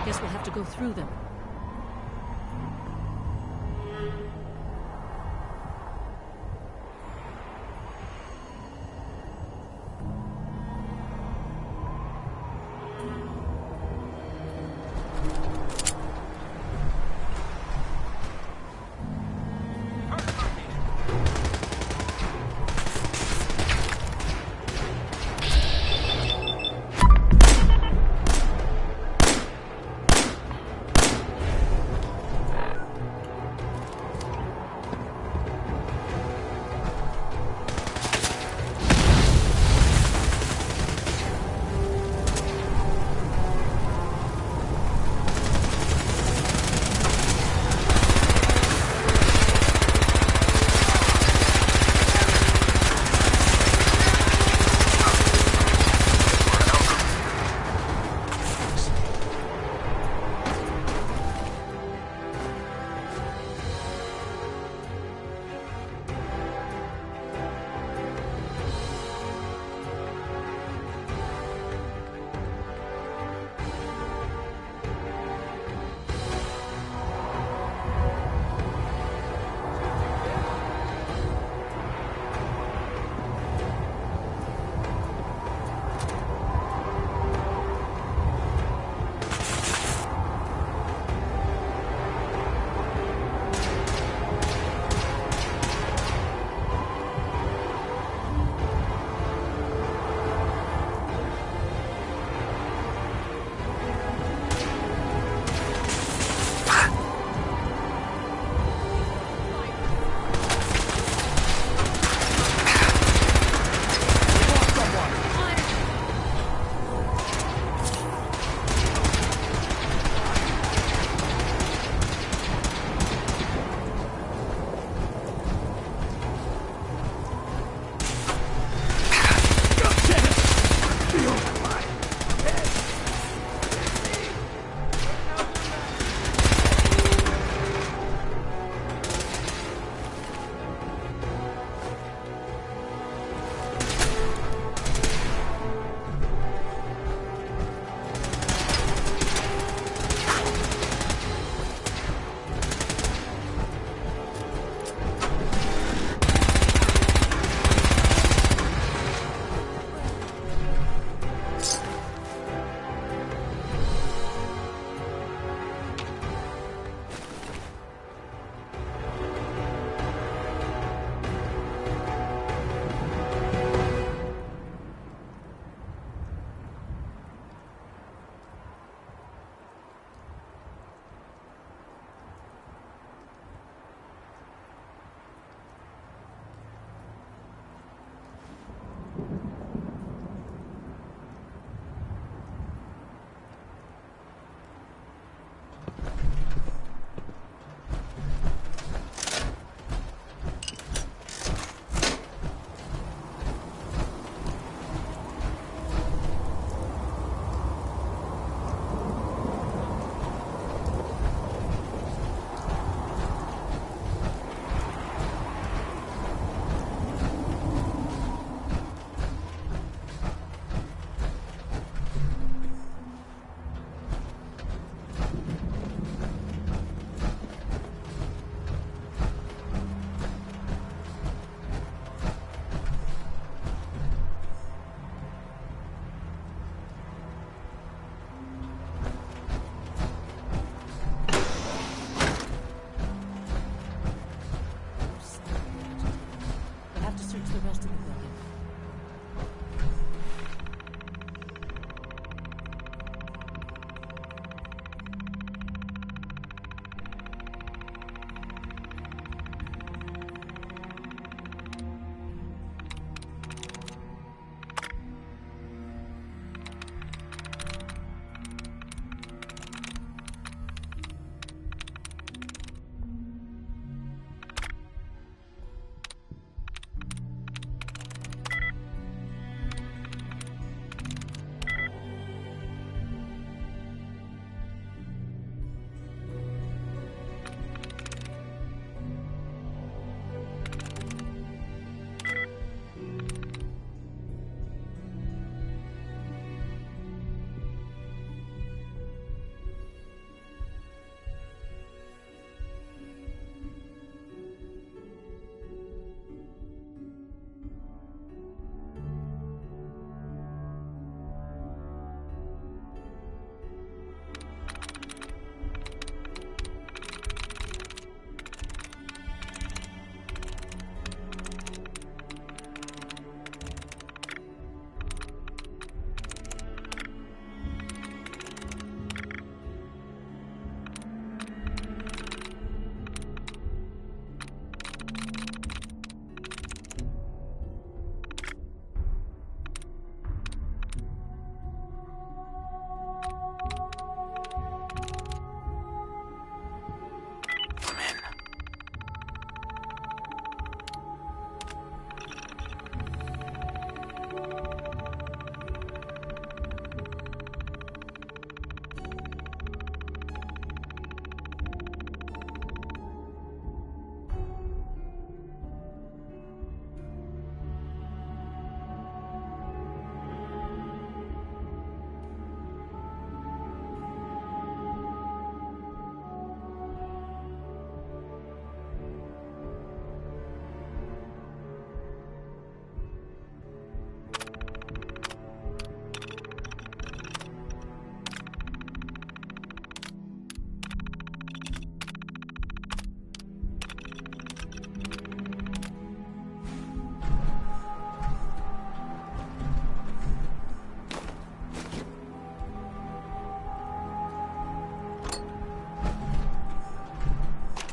Guess we'll have to go through them.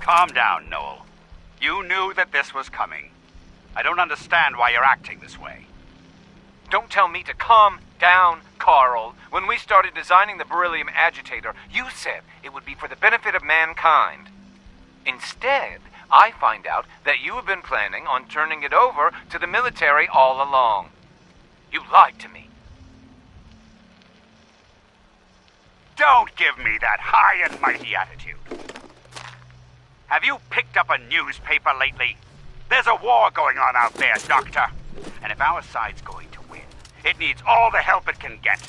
Calm down, Noel. You knew that this was coming. I don't understand why you're acting this way. Don't tell me to calm down, Carl. When we started designing the beryllium agitator, you said it would be for the benefit of mankind. Instead, I find out that you have been planning on turning it over to the military all along. You lied to me. Don't give me that high and mighty attitude. Have you picked up a newspaper lately? There's a war going on out there, Doctor. And if our side's going to win, it needs all the help it can get.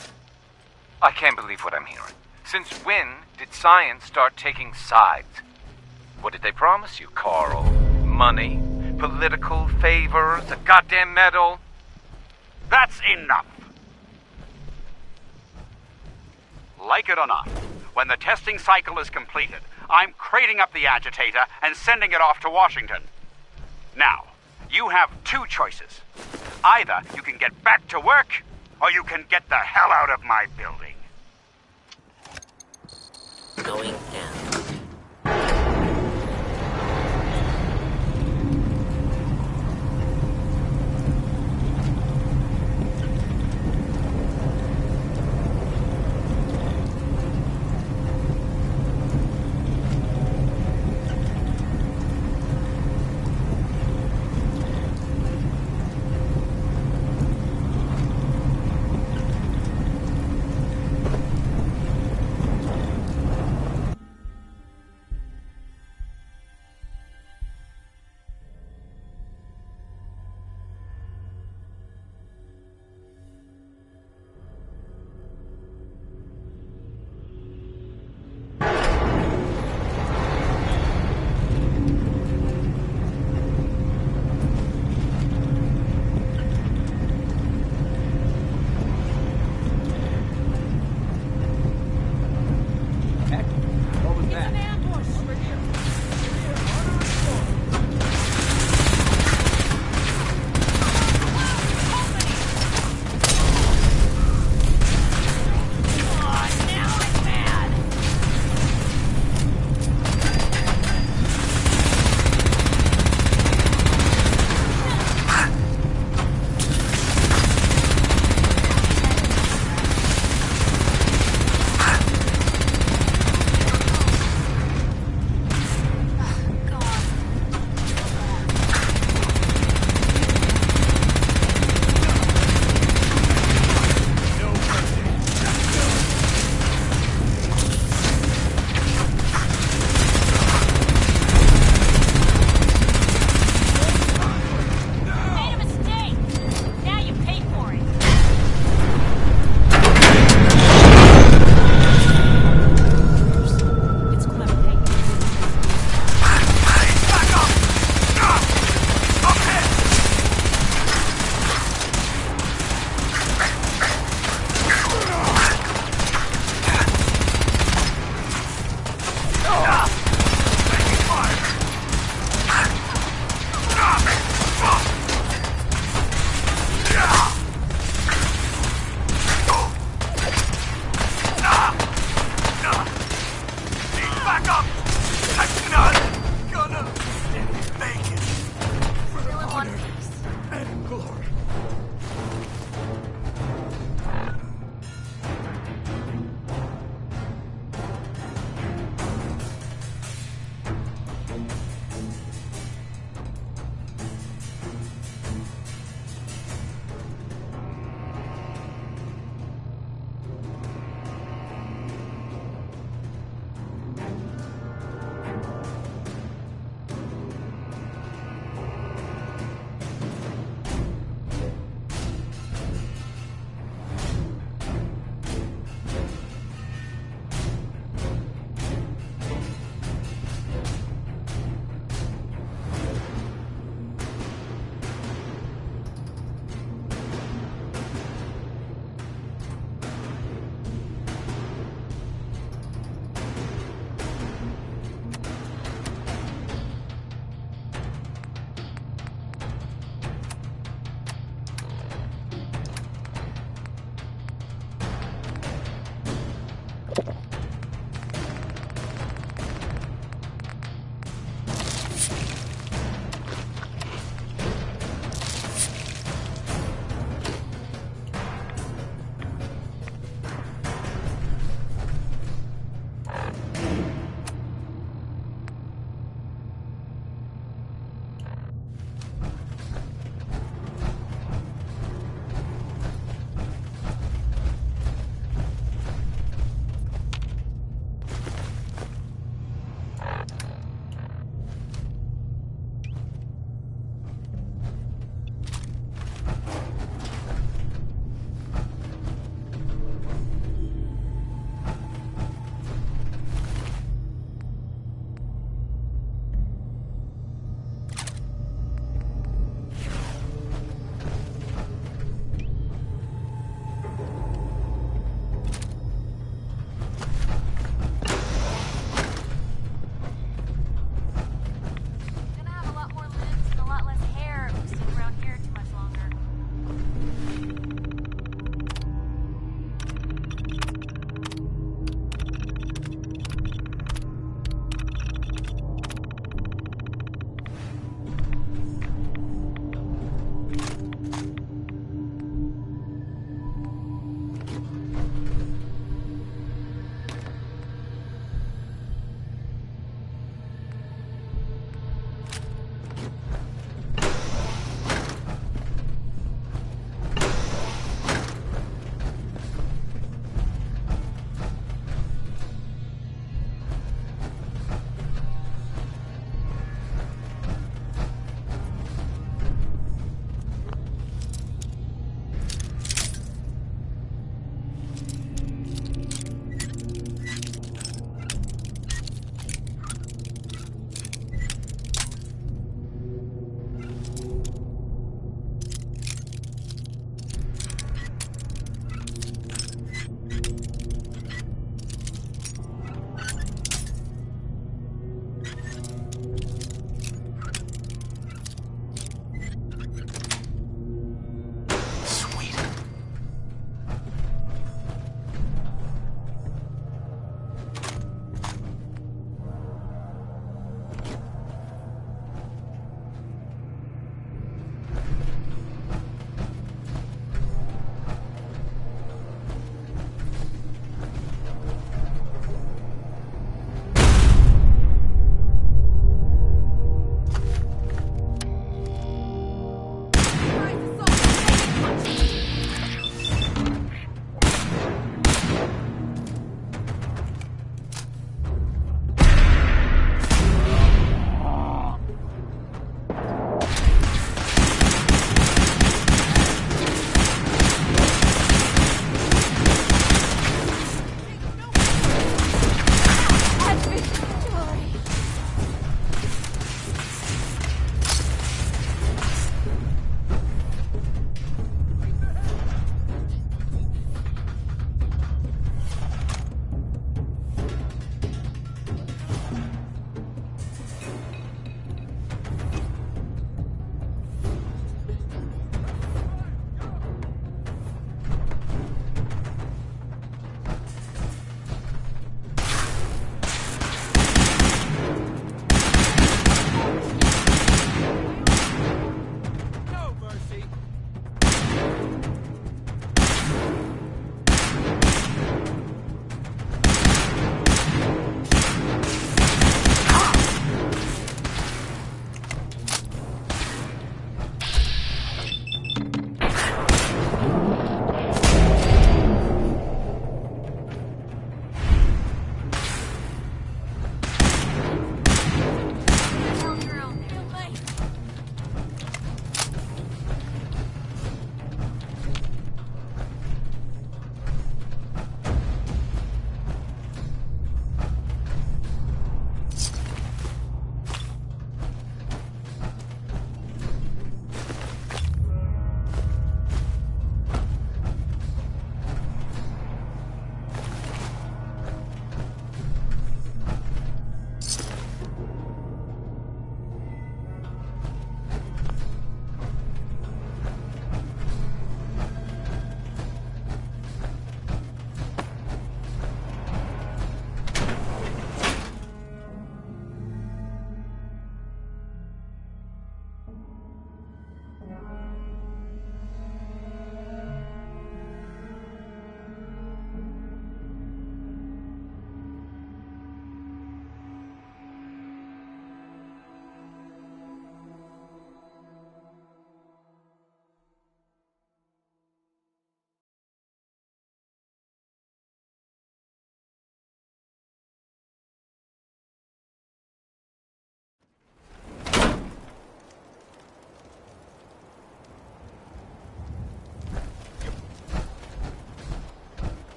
I can't believe what I'm hearing. Since when did science start taking sides? What did they promise you, Carl? Money? Political favors? A goddamn medal? That's enough. Like it or not, when the testing cycle is completed, I'm crating up the agitator and sending it off to Washington. Now, you have two choices. Either you can get back to work, or you can get the hell out of my building. Going down.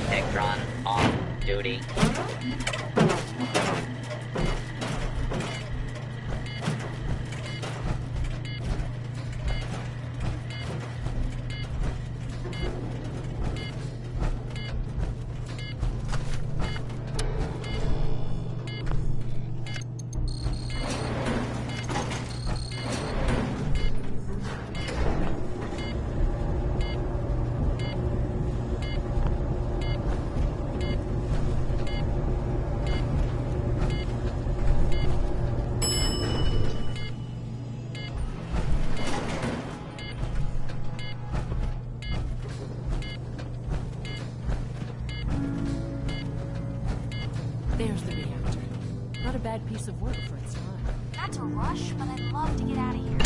Electron off duty. There's the reactor. Not a bad piece of work for its time. Not to rush, but I'd love to get out of here.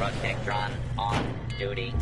Protectron on duty.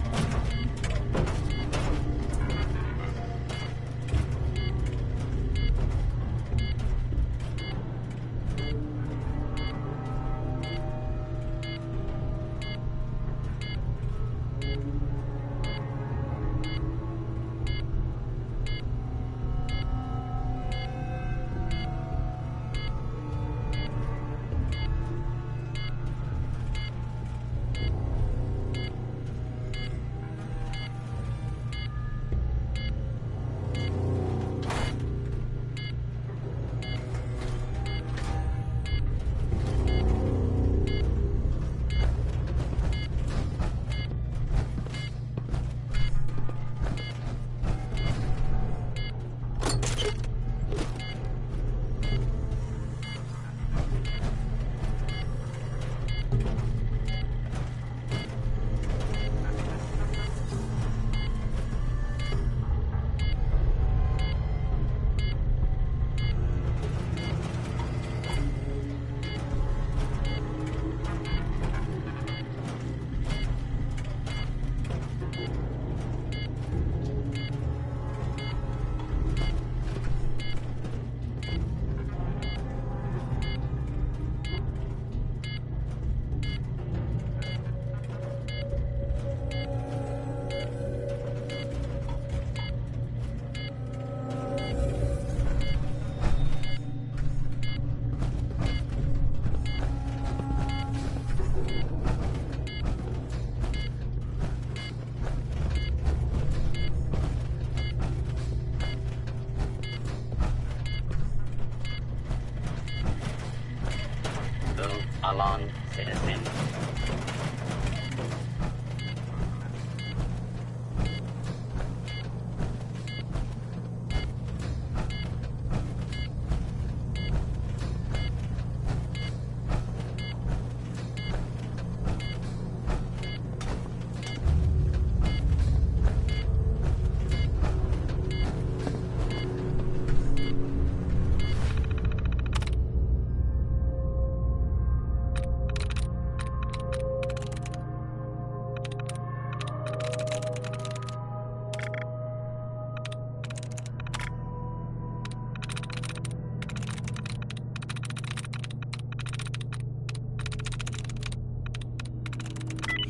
Along, citizen.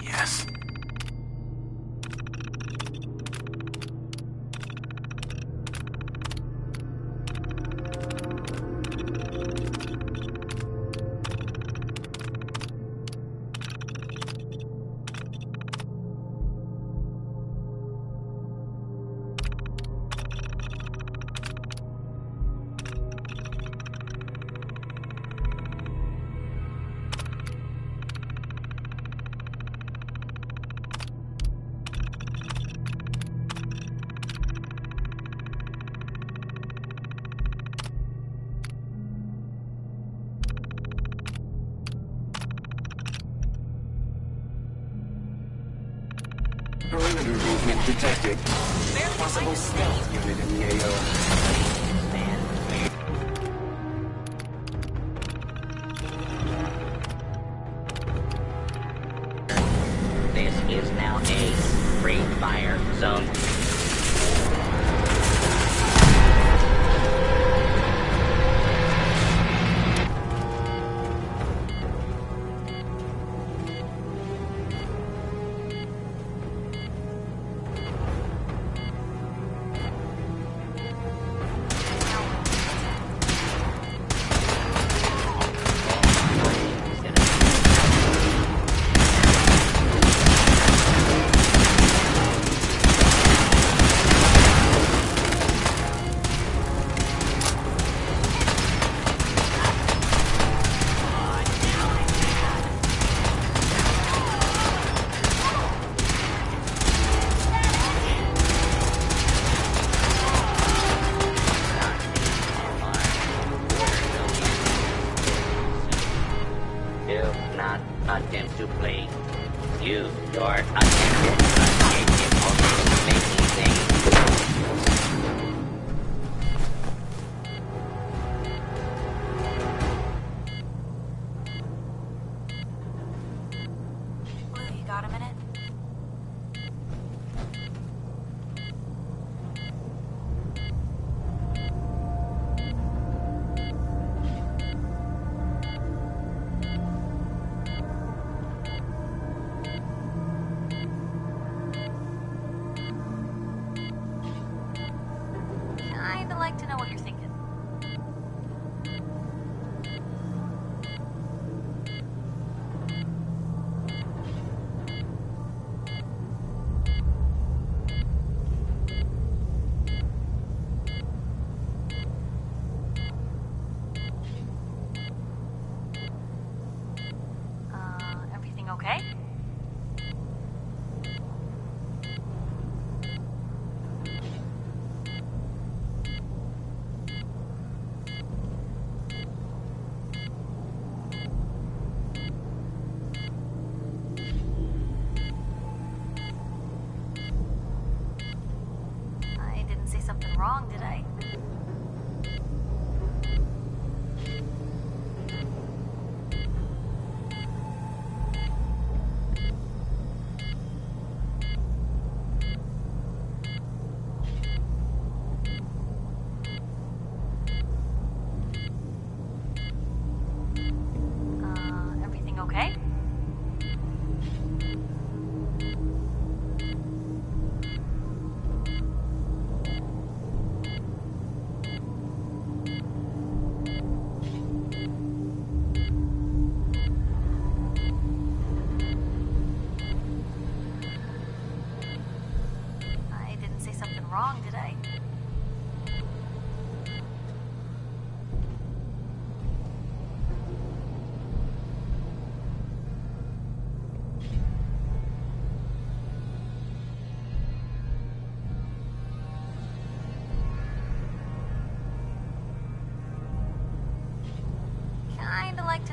Yes. Perimeter movement detected. Possible stealth unit in the AO. This is now a free fire zone. Attempt to play. Use your attempted objective of making things. What have you got?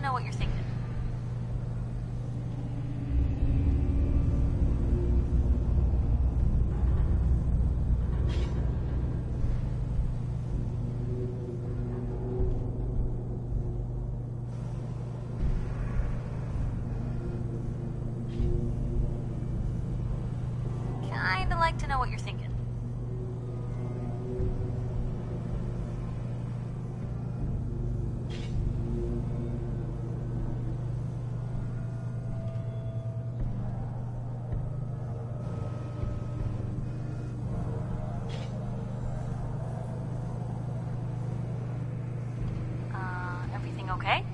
know what you're thinking. Kinda like to know what you're thinking. Everything okay?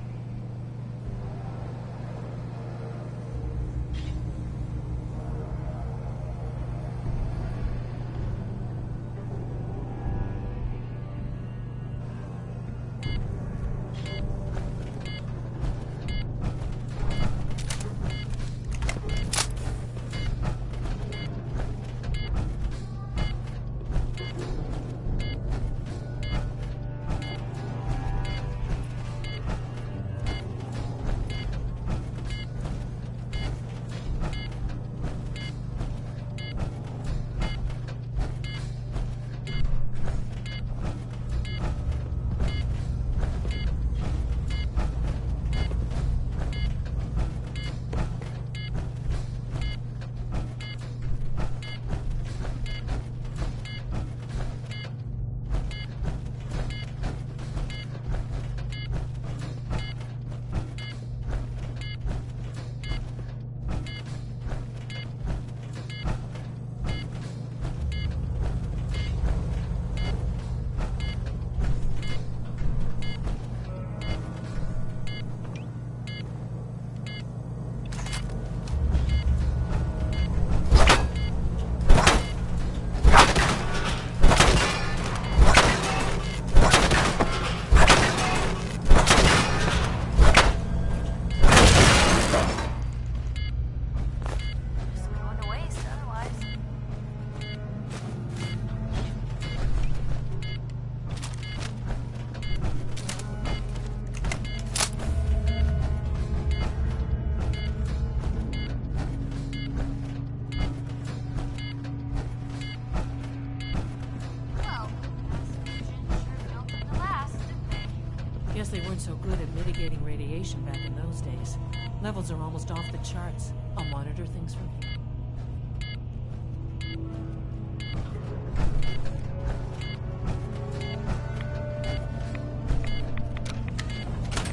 Guess they weren't so good at mitigating radiation back in those days. Levels are almost off the charts. I'll monitor things from here.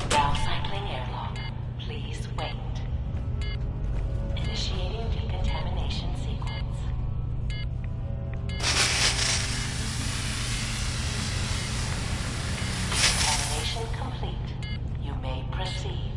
Downcycling airlock. Please wait. Initiating decontamination sequence. Decontamination complete. You may proceed.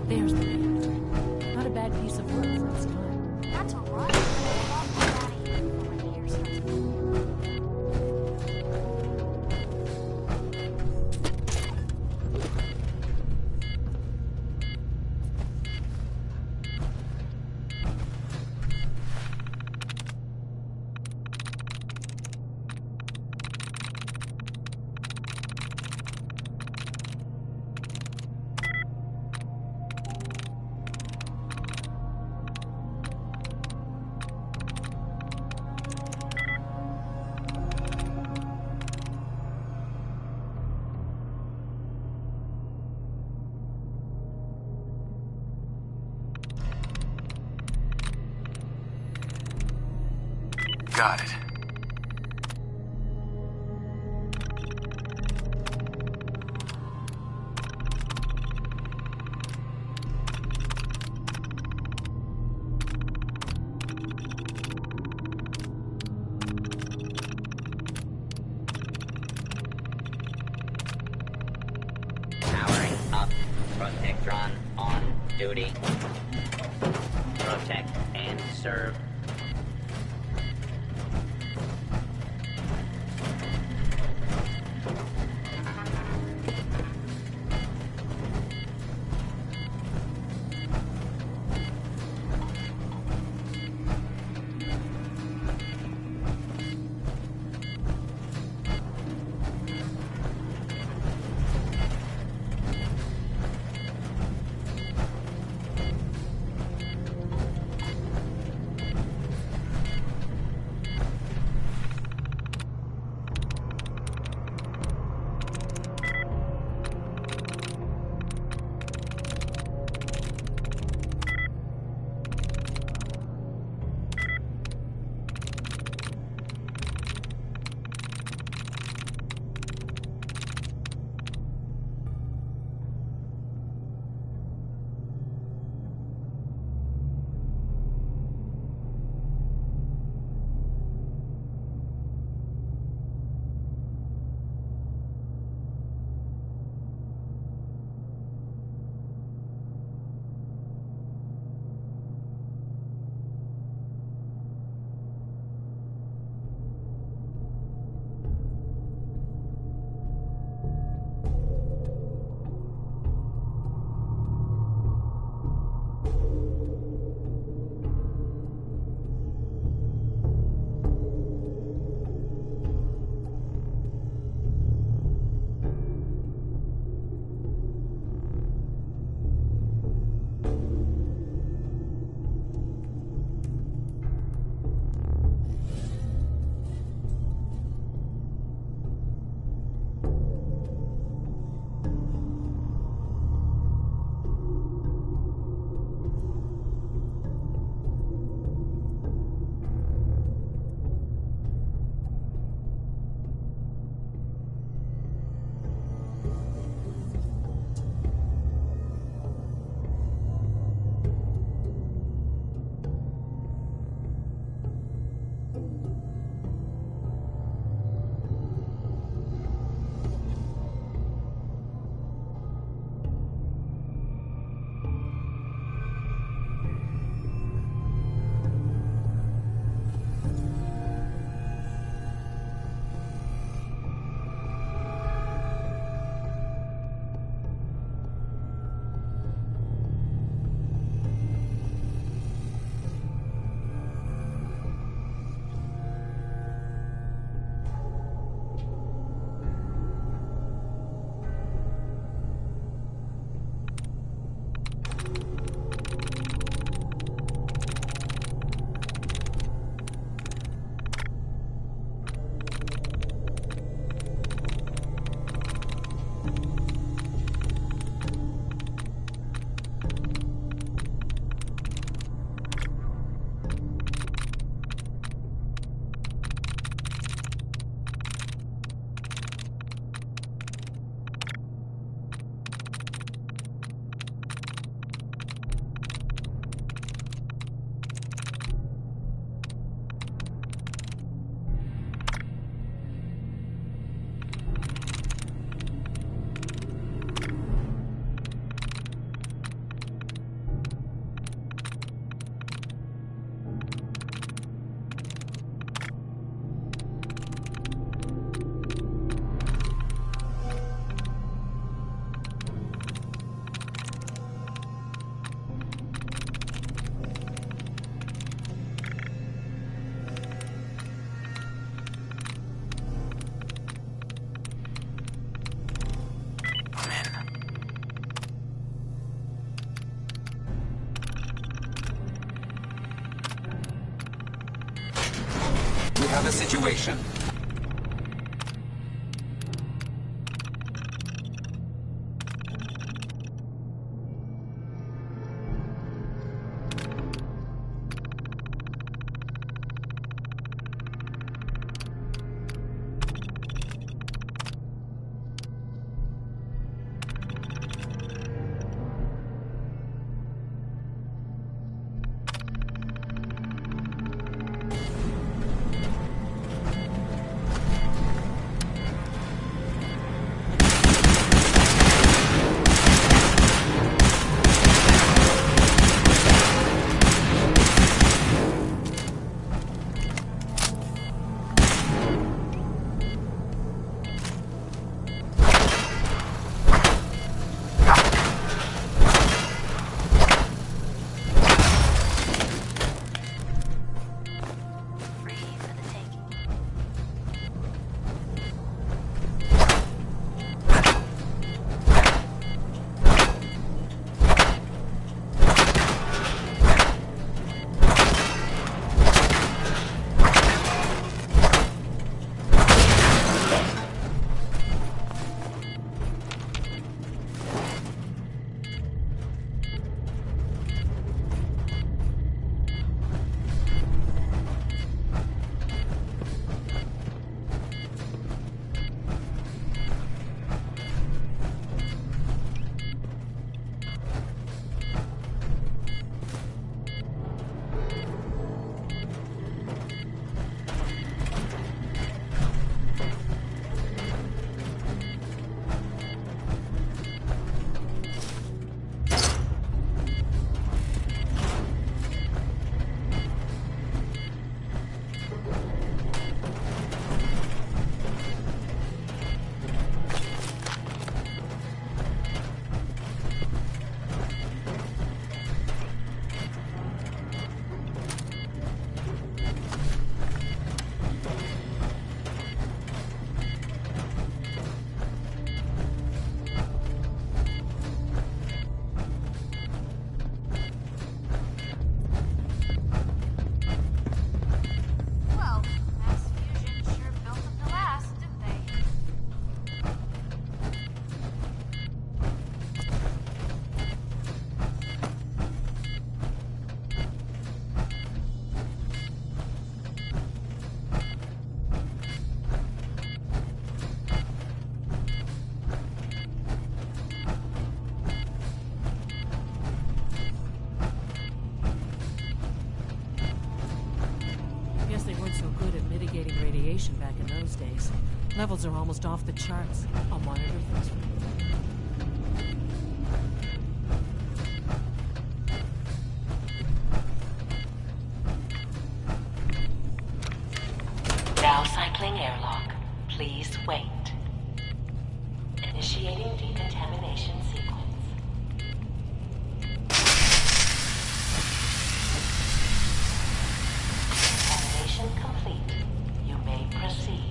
There's the mediator. Not a bad piece of work for its time. That's all right. I'll get out of here before my hair starts blowing. Got it. Powering up. Protectron on duty. Protect and serve. have a situation. Back in those days. Levels are almost off the charts. I'll monitor things for you. Now cycling airlock. Please wait. Initiating decontamination sequence. Decontamination complete. You may proceed.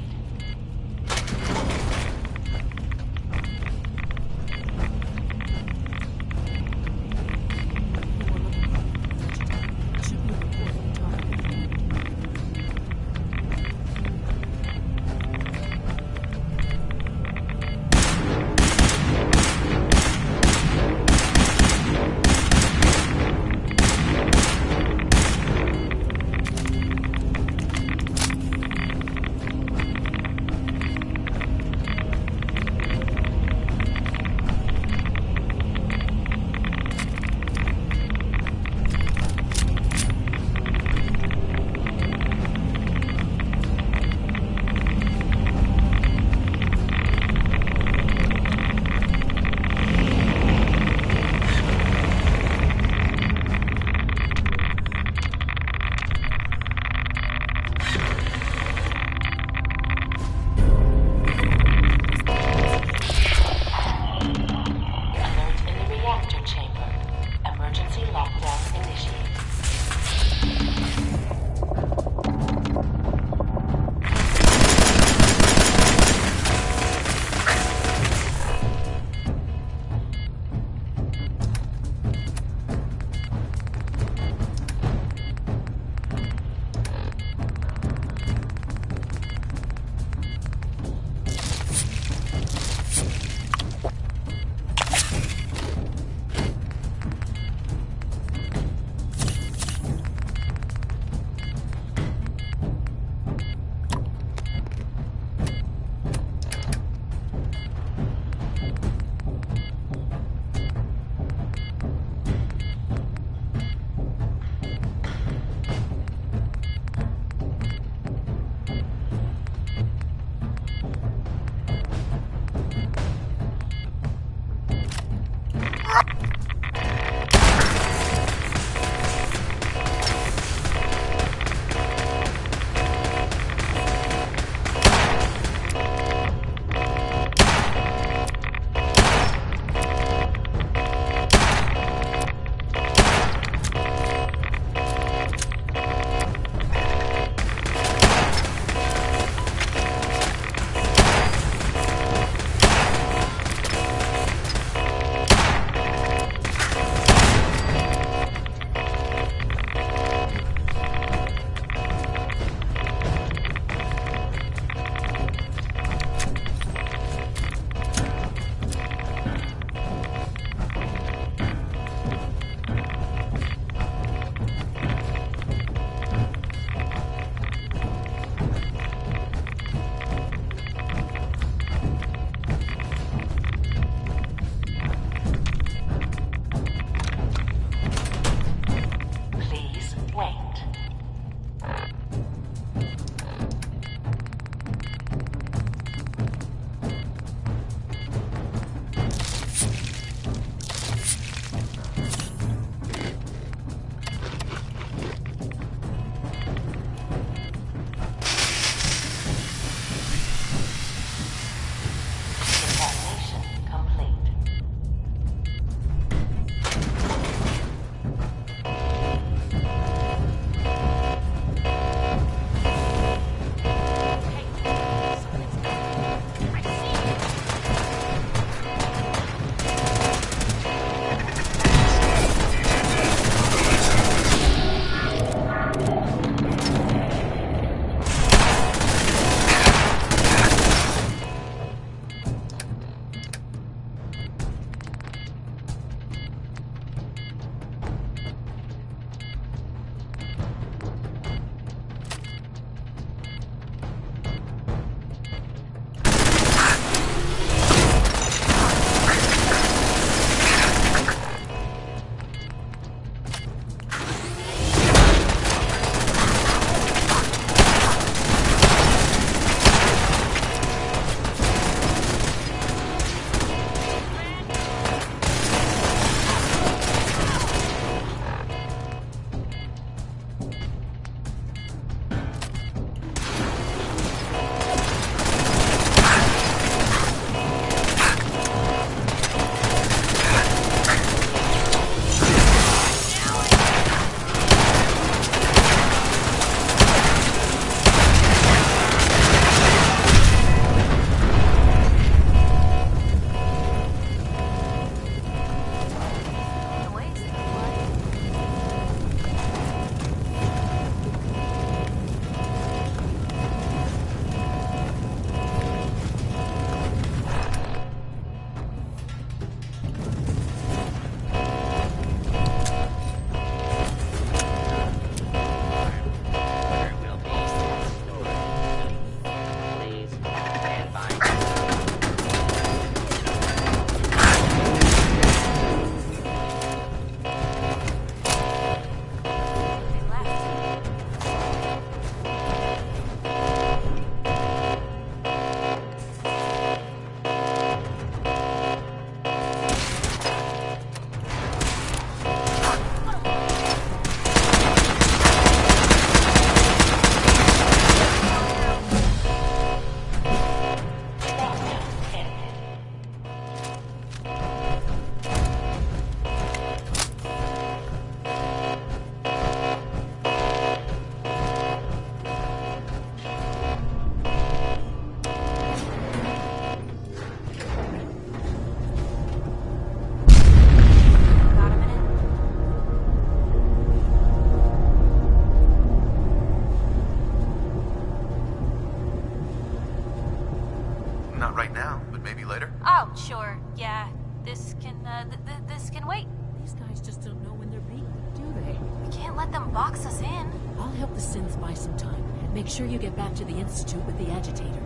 let them box us in. I'll help the synths buy some time. Make sure you get back to the Institute with the agitator.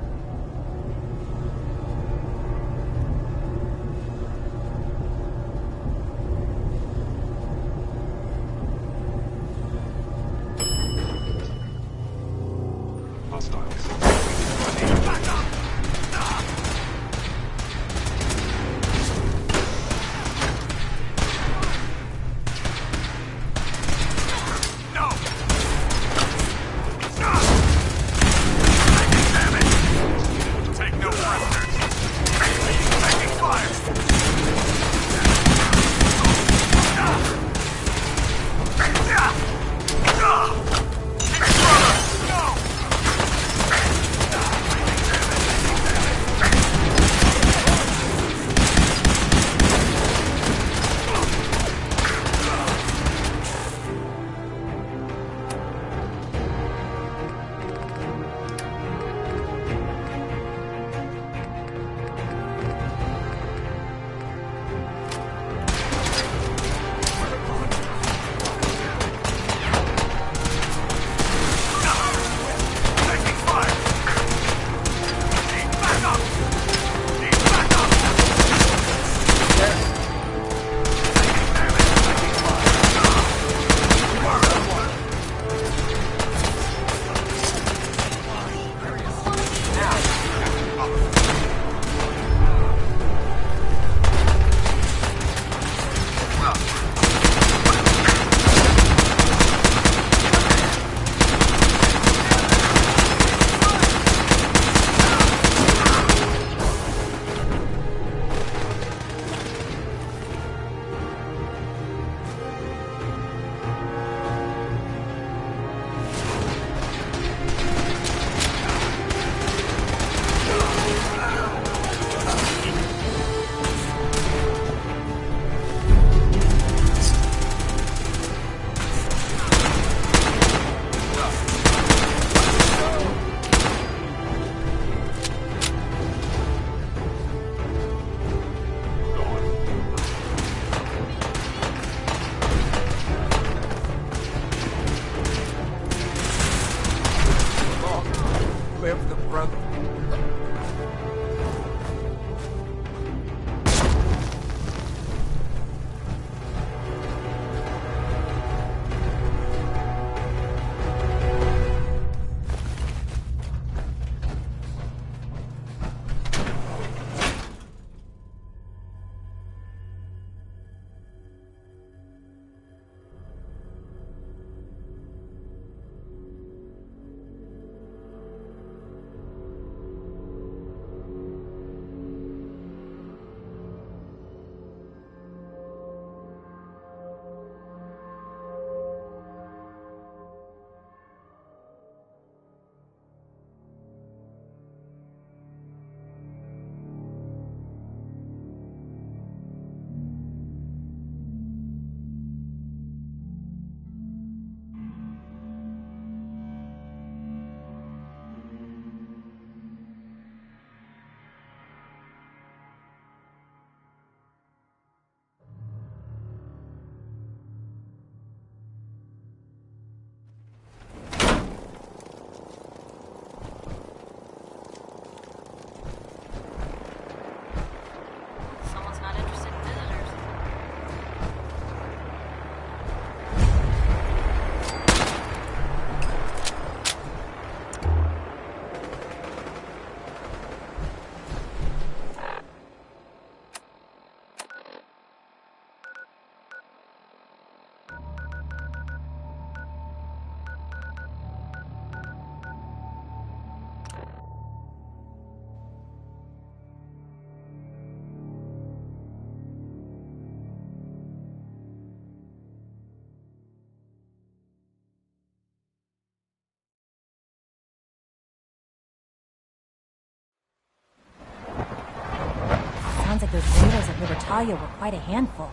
Sounds like those windows at Libertalia were quite a handful.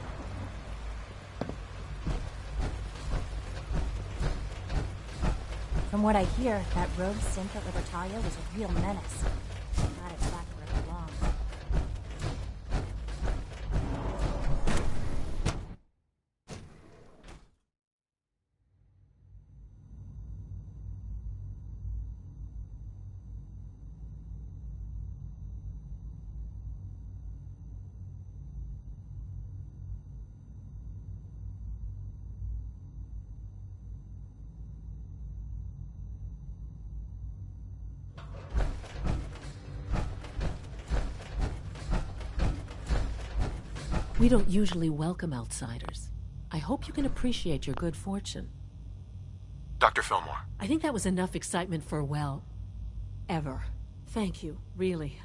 From what I hear, that rogue synth at Libertalia was a real menace. Glad it's back where it belongs. We don't usually welcome outsiders. I hope you can appreciate your good fortune. Dr. Fillmore. I think that was enough excitement for, well, ever. Thank you, really.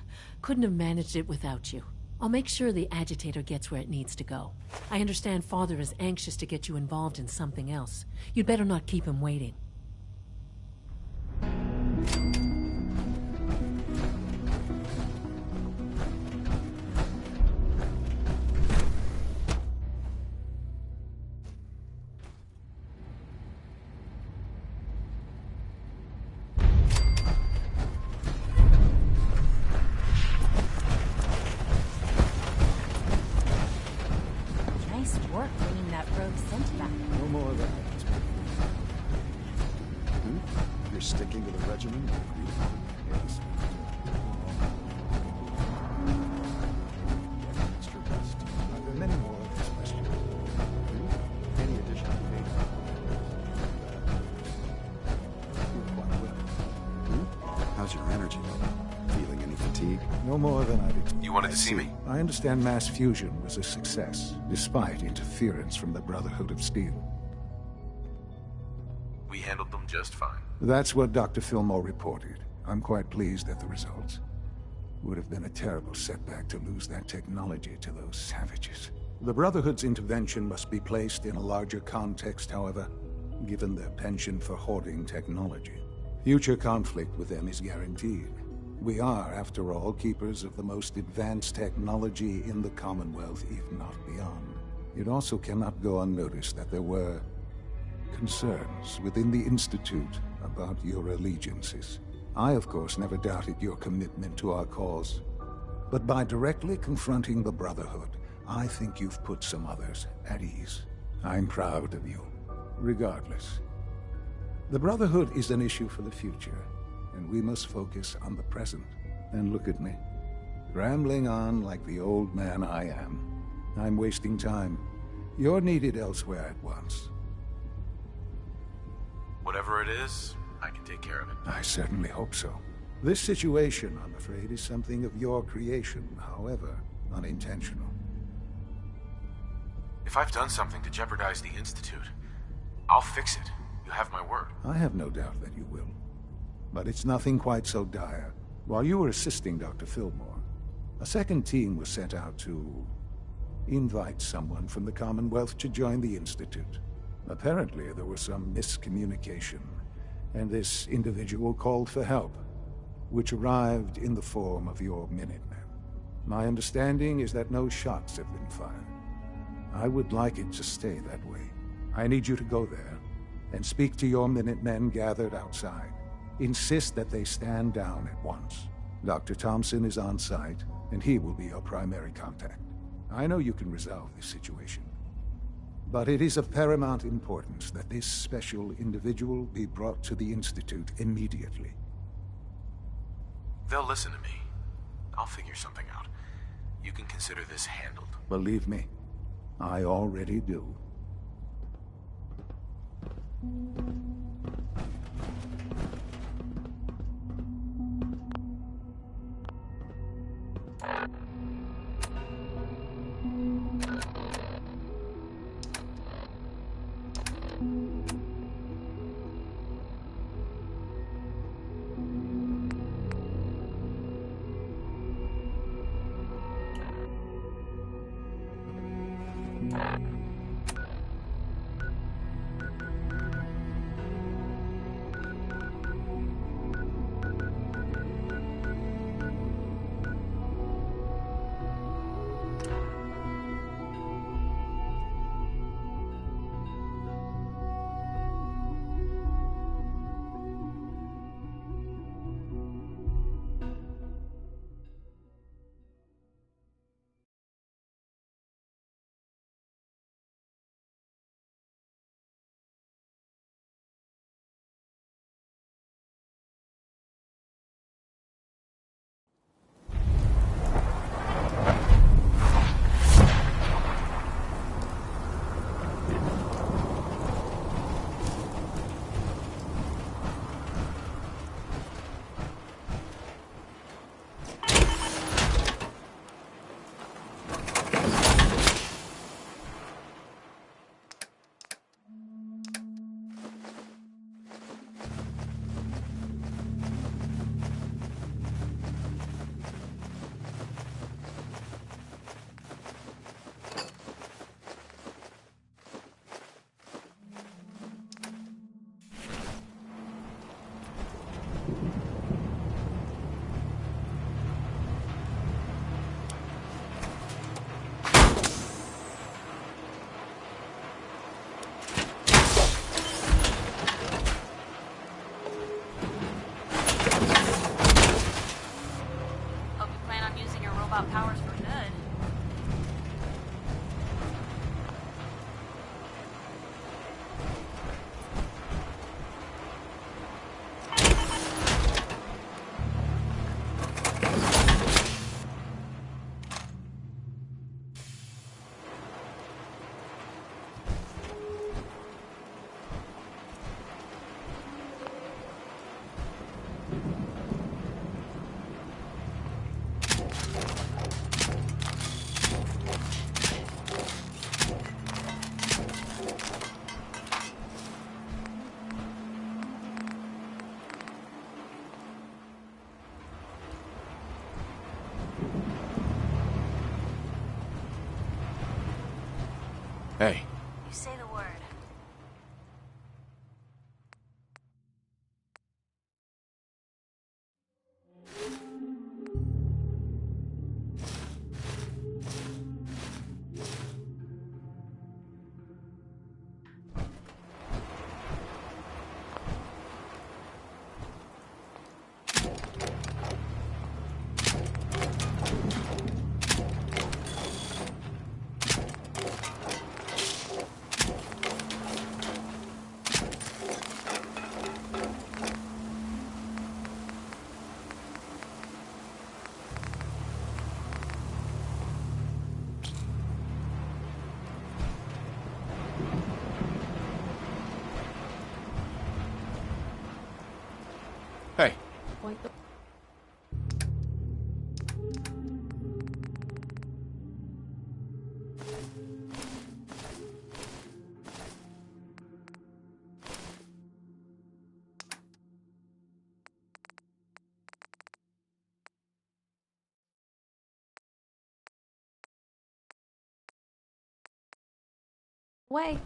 Couldn't have managed it without you. I'll make sure the agitator gets where it needs to go. I understand Father is anxious to get you involved in something else. You'd better not keep him waiting. Sticking to the regimen. Yes. Extra rest. Are there many more of this question? Any additional data? Quite well. How's your energy level? Feeling any fatigue? No more than I'd expected. You wanted to see me? I understand mass fusion was a success, despite interference from the Brotherhood of Steel. We handled them just fine. That's what Dr. Fillmore reported. I'm quite pleased at the results. Would have been a terrible setback to lose that technology to those savages. The Brotherhood's intervention must be placed in a larger context, however, given their penchant for hoarding technology. Future conflict with them is guaranteed. We are, after all, keepers of the most advanced technology in the Commonwealth, if not beyond. It also cannot go unnoticed that there were concerns within the Institute about your allegiances. I, of course, never doubted your commitment to our cause. But by directly confronting the Brotherhood, I think you've put some others at ease. I'm proud of you, regardless. The Brotherhood is an issue for the future, and we must focus on the present. And look at me, rambling on like the old man I am. I'm wasting time. You're needed elsewhere at once. Whatever it is, I can take care of it. I certainly hope so. This situation, I'm afraid, is something of your creation, however unintentional. If I've done something to jeopardize the Institute, I'll fix it. You have my word. I have no doubt that you will. But it's nothing quite so dire. While you were assisting Dr. Fillmore, a second team was sent out to invite someone from the Commonwealth to join the Institute. Apparently, there was some miscommunication, and this individual called for help, which arrived in the form of your Minutemen. My understanding is that no shots have been fired. I would like it to stay that way. I need you to go there and speak to your Minutemen gathered outside. Insist that they stand down at once. Dr. Thompson is on site, and he will be your primary contact. I know you can resolve this situation. But it is of paramount importance that this special individual be brought to the Institute immediately. They'll listen to me. I'll figure something out. You can consider this handled. Believe me, I already do. Hey. You say the word. Hey. Point the... Way.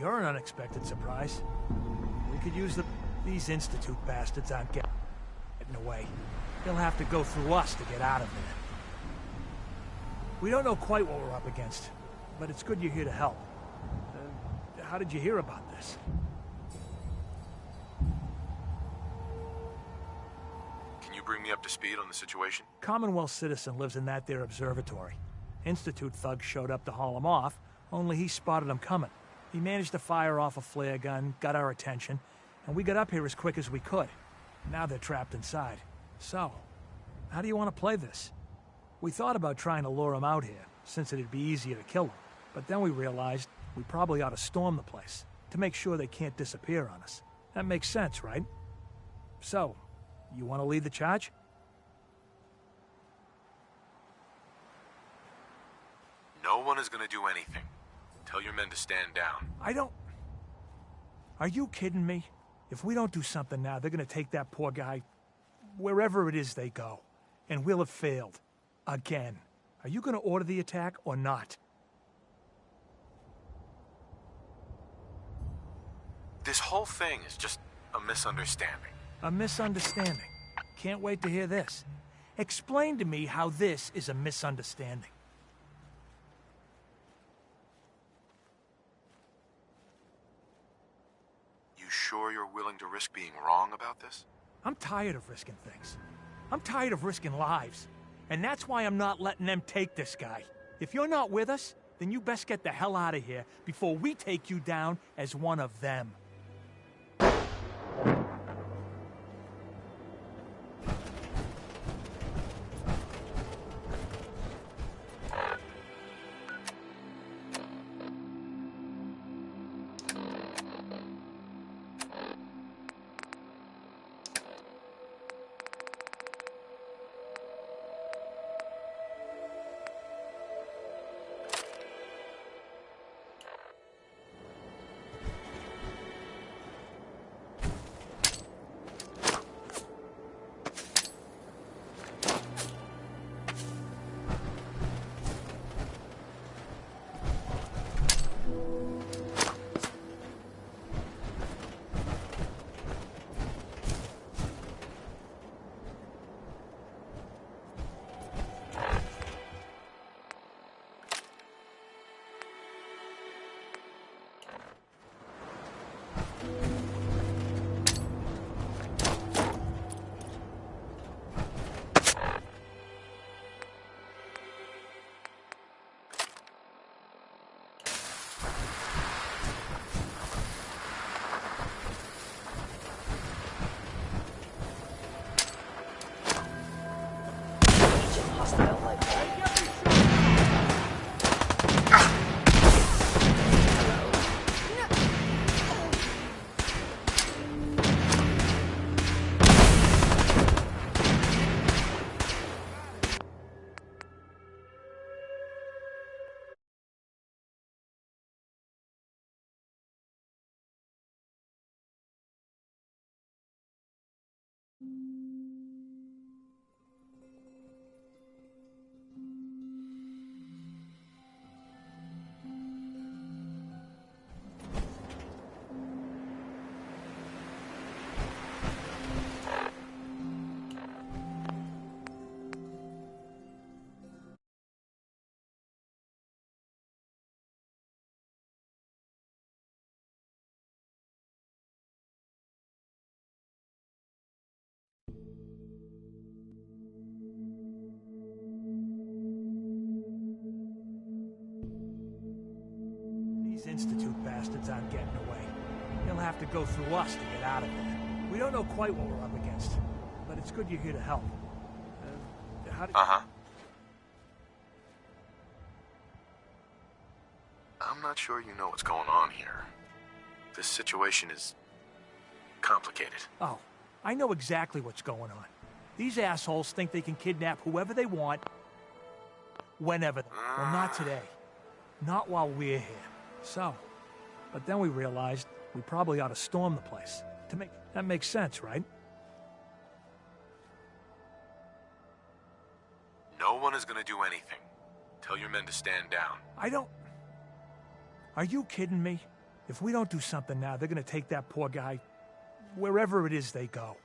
You're an unexpected surprise. We could use these Institute bastards aren't getting away. They'll have to go through us to get out of there. We don't know quite what we're up against, but it's good you're here to help. How did you hear about this? Can you bring me up to speed on the situation? Commonwealth citizen lives in that there observatory. Institute thugs showed up to haul him off, only he spotted them coming. He managed to fire off a flare gun, got our attention, and we got up here as quick as we could. Now they're trapped inside. So, how do you want to play this? We thought about trying to lure them out here, since it'd be easier to kill them. But then we realized we probably ought to storm the place, to make sure they can't disappear on us. That makes sense, right? So, you want to lead the charge? No one is going to do anything. Tell your men to stand down. Are you kidding me? If we don't do something now, they're going to take that poor guy wherever it is they go. And we'll have failed. Again. Are you going to order the attack or not? This whole thing is just a misunderstanding. A misunderstanding? Can't wait to hear this. Explain to me how this is a misunderstanding. You sure you're willing to risk being wrong about this? I'm tired of risking things. I'm tired of risking lives. And that's why I'm not letting them take this guy. If you're not with us, then you best get the hell out of here before we take you down as one of them. Institute bastards aren't getting away. They'll have to go through us to get out of there. We don't know quite what we're up against, but it's good you're here to help. I'm not sure you know what's going on here. This situation is complicated. Oh, I know exactly what's going on. These assholes think they can kidnap whoever they want, whenever. Well, not today. Not while we're here. So, but then we realized we probably ought to storm the place. That makes sense, right? No one is going to do anything. Tell your men to stand down. Are you kidding me? If we don't do something now, they're gonna take that poor guy wherever it is they go.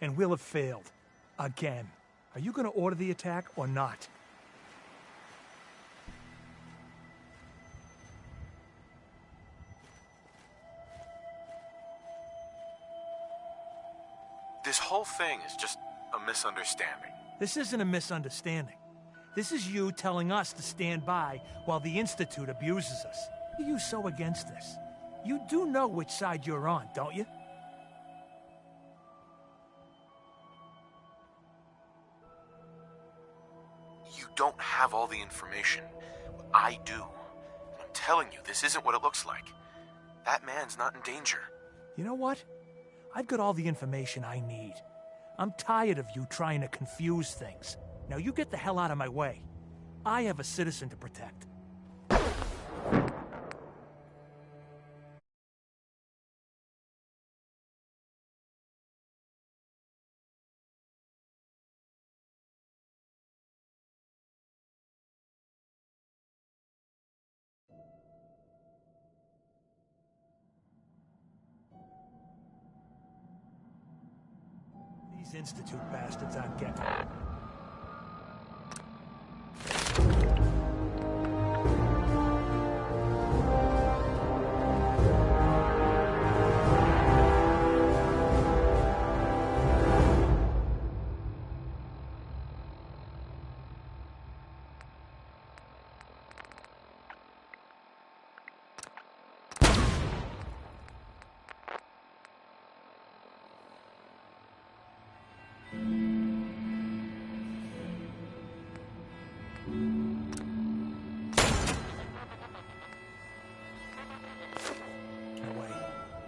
And we'll have failed. Again. Are you gonna order the attack or not? This whole thing is just a misunderstanding. This isn't a misunderstanding. This is you telling us to stand by while the Institute abuses us. Why are you so against this? You do know which side you're on, don't you? You don't have all the information. I do. I'm telling you, this isn't what it looks like. That man's not in danger. You know what? I've got all the information I need. I'm tired of you trying to confuse things. Now you get the hell out of my way. I have a citizen to protect. These Institute bastards aren't getting it.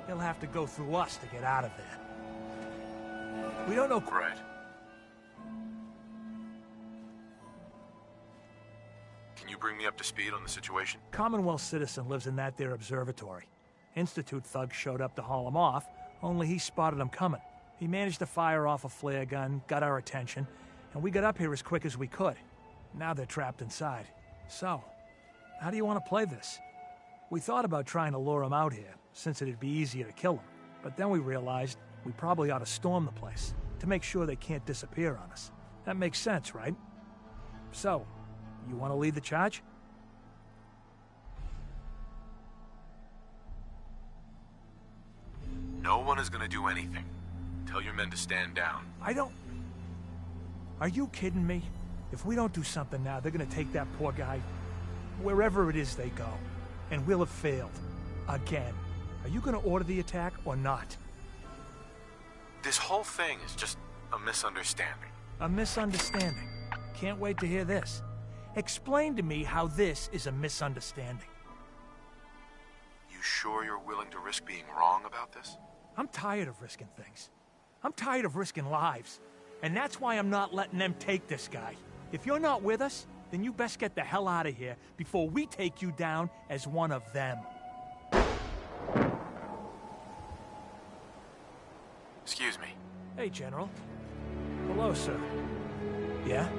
He'll have to go through us to get out of there. We don't know... Right. Can you bring me up to speed on the situation? Commonwealth citizen lives in that there observatory. Institute thugs showed up to haul him off, only he spotted them coming. He managed to fire off a flare gun, got our attention, and we got up here as quick as we could. Now they're trapped inside. So, how do you want to play this? We thought about trying to lure him out here, since it'd be easier to kill him. But then we realized we probably ought to storm the place, to make sure they can't disappear on us. That makes sense, right? So, you want to lead the charge? No one is gonna do anything. Tell your men to stand down. I don't... Are you kidding me? If we don't do something now, they're gonna take that poor guy wherever it is they go. And we'll have failed. Again. Are you gonna order the attack or not? This whole thing is just a misunderstanding. A misunderstanding? Can't wait to hear this. Explain to me how this is a misunderstanding. You sure you're willing to risk being wrong about this? I'm tired of risking things. I'm tired of risking lives. And that's why I'm not letting them take this guy. If you're not with us, then you best get the hell out of here before we take you down as one of them. Excuse me. Hey, General. Hello, sir. Yeah?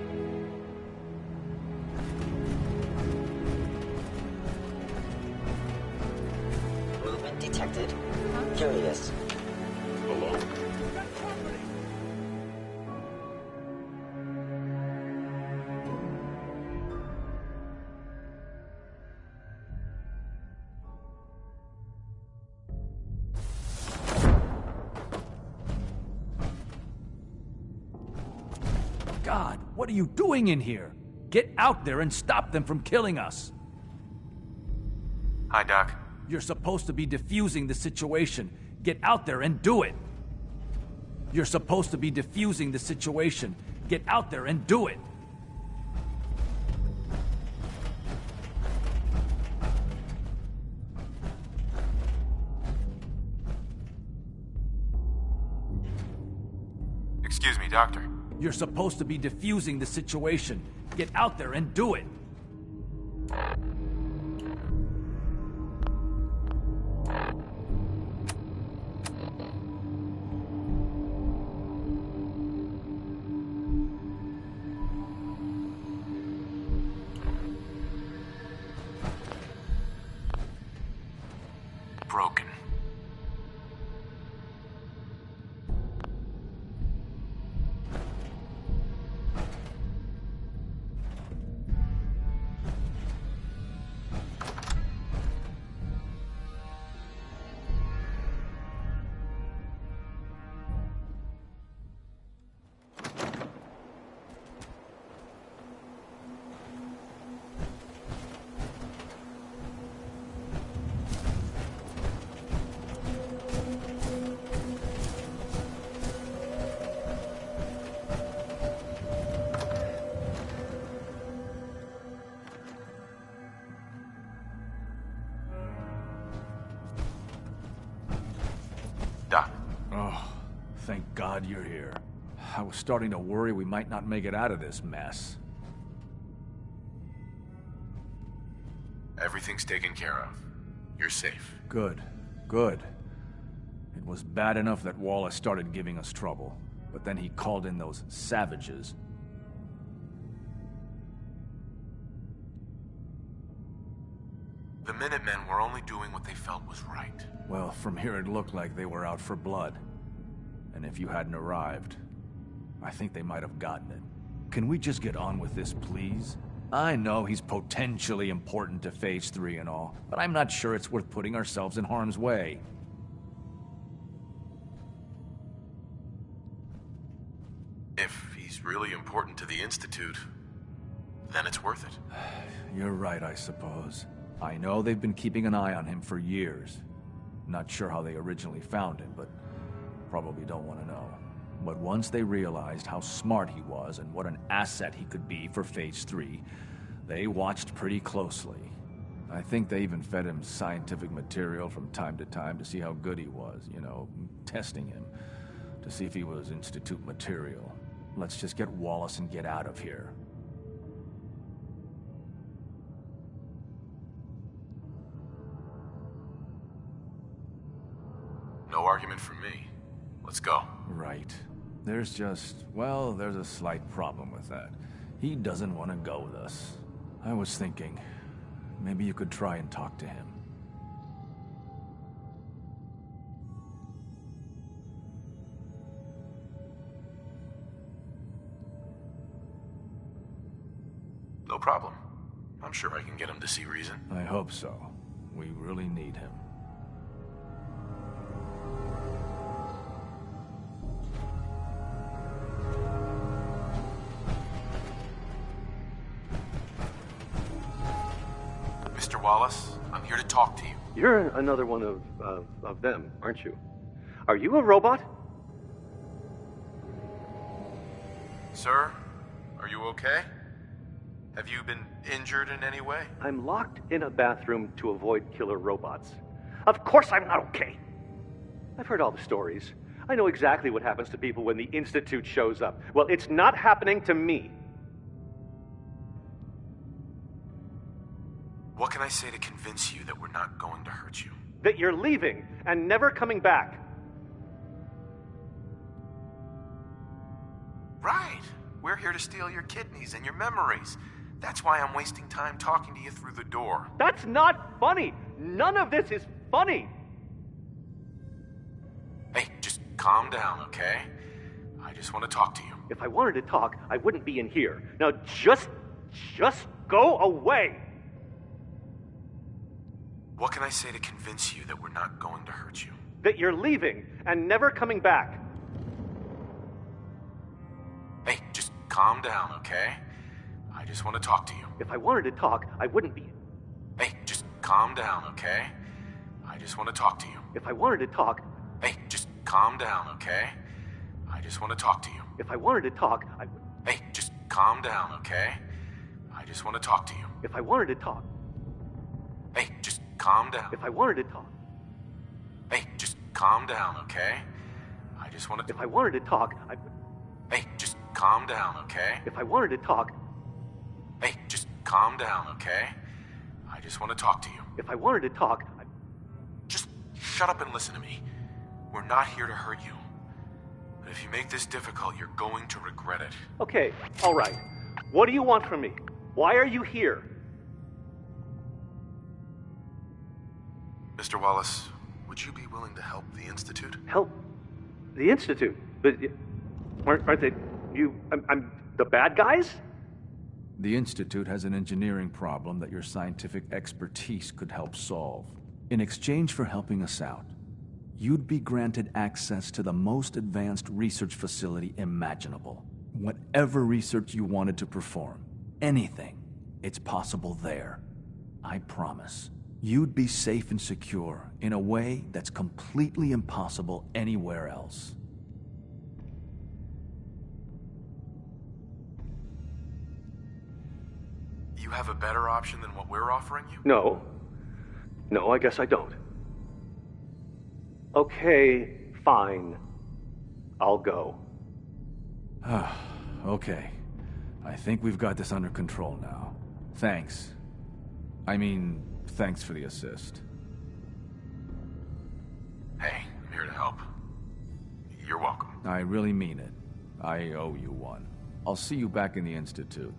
Movement detected. Curious. Hello? God, what are you doing in here? Get out there and stop them from killing us. Hi, Doc. You're supposed to be defusing the situation. Get out there and do it. You're supposed to be defusing the situation. Get out there and do it. Excuse me, Doctor. You're supposed to be defusing the situation. Get out there and do it. broken. Thank God you're here. I was starting to worry we might not make it out of this mess. Everything's taken care of. You're safe. Good. Good. It was bad enough that Wallace started giving us trouble, but then he called in those savages. The Minutemen were only doing what they felt was right. Well, from here it looked like they were out for blood. And if you hadn't arrived, I think they might have gotten it. Can we just get on with this, please? I know he's potentially important to Phase 3 and all, but I'm not sure it's worth putting ourselves in harm's way. If he's really important to the Institute, then it's worth it. You're right, I suppose. I know they've been keeping an eye on him for years. Not sure how they originally found him, but probably don't want to know. But once they realized how smart he was and what an asset he could be for Phase 3, they watched pretty closely. I think they even fed him scientific material from time to time to see how good he was, you know, testing him, to see if he was Institute material. Let's just get Wallace and get out of here. No argument from me. Let's go. Right. There's just, well, there's a slight problem with that. He doesn't want to go with us. I was thinking, maybe you could try and talk to him. No problem. I'm sure I can get him to see reason. I hope so. We really need him. Mr. Wallace, I'm here to talk to you. You're another one of them, aren't you? Are you a robot? Sir, are you okay? Have you been injured in any way? I'm locked in a bathroom to avoid killer robots. Of course I'm not okay. I've heard all the stories. I know exactly what happens to people when the Institute shows up. Well, it's not happening to me. What can I say to convince you that we're not going to hurt you? That you're leaving and never coming back. Right. We're here to steal your kidneys and your memories. That's why I'm wasting time talking to you through the door. That's not funny. None of this is funny. Hey, just calm down, okay? I just want to talk to you. If I wanted to talk, I wouldn't be in here. Now just go away. What can I say to convince you that we're not going to hurt you? That you're leaving and never coming back. Hey, just calm down, okay? I just want to talk to you. If I wanted to talk, I wouldn't be. Hey, just calm down, okay? I just want to talk to you. If I wanted to talk... Hey, just calm down, okay? I just want to talk to you. If I wanted to talk, I... Hey, just calm down, okay? I just want to talk to you. If I wanted to talk... Hey, just calm down. If I wanted to talk... Hey, just calm down, okay? I just want to... If I wanted to talk, I... Hey, just calm down, okay? If I wanted to talk... Hey, just calm down, okay? I just want to talk to you. If I wanted to talk, I... Just shut up and listen to me. We're not here to hurt you. But if you make this difficult, you're going to regret it. Okay, all right. What do you want from me? Why are you here? Mr. Wallace, Would you be willing to help the Institute? Help the Institute? But aren't they I'm the bad guys? The Institute has an engineering problem that your scientific expertise could help solve. In exchange for helping us out, you'd be granted access to the most advanced research facility imaginable. Whatever research you wanted to perform, anything, it's possible there. I promise. You'd be safe and secure in a way that's completely impossible anywhere else. You have a better option than what we're offering you? No. No, I guess I don't. Okay, fine. I'll go. Okay. I think we've got this under control now. Thanks. I mean, thanks for the assist. Hey, I'm here to help. You're welcome. I really mean it. I owe you one. I'll see you back in the Institute.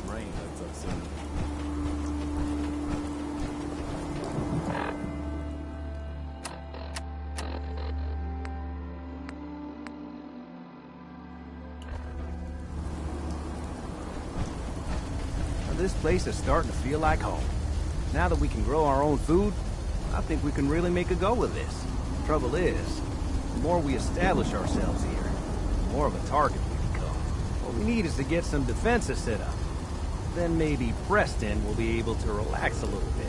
Rain lets up soon. this place is starting to feel like home. Now that we can grow our own food, I think we can really make a go of this. Trouble is, the more we establish ourselves here, the more of a target we become. What we need is to get some defenses set up. Then maybe Preston will be able to relax a little bit.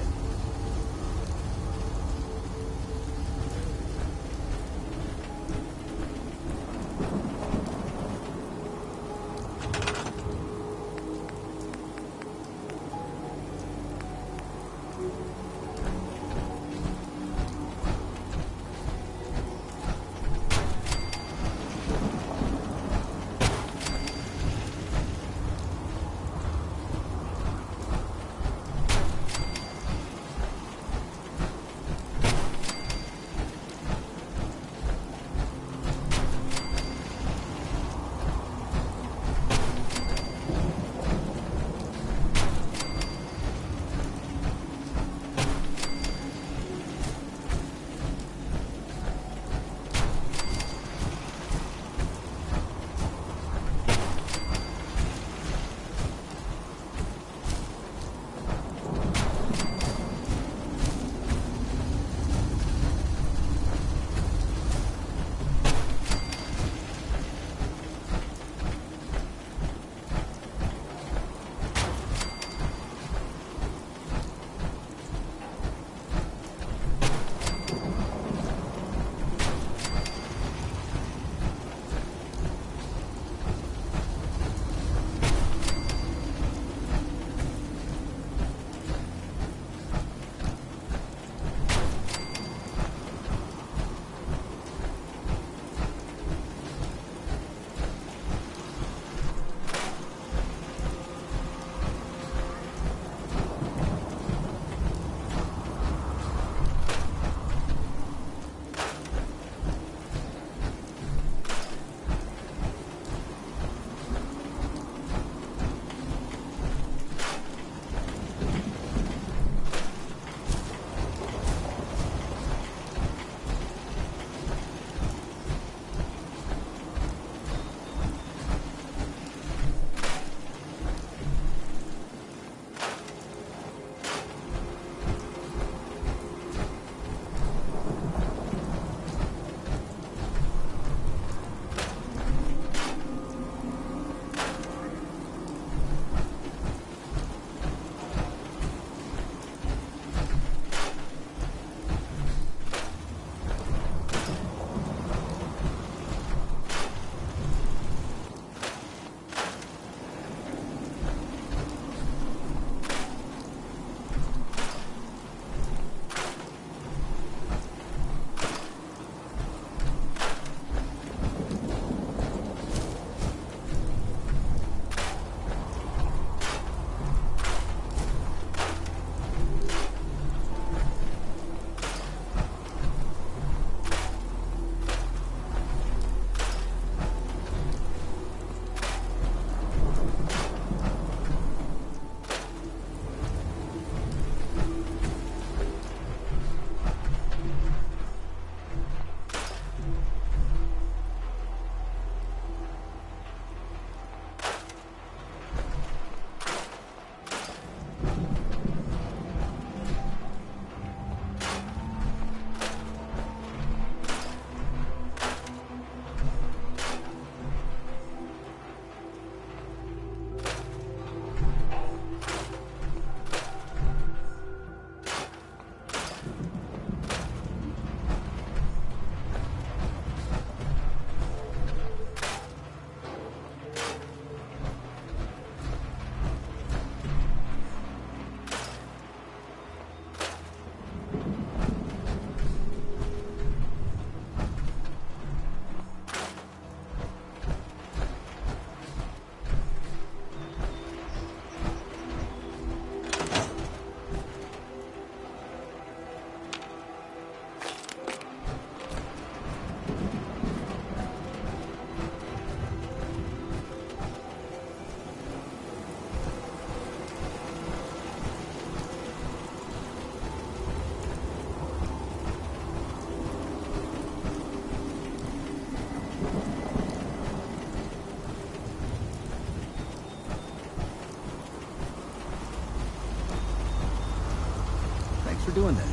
for doing that.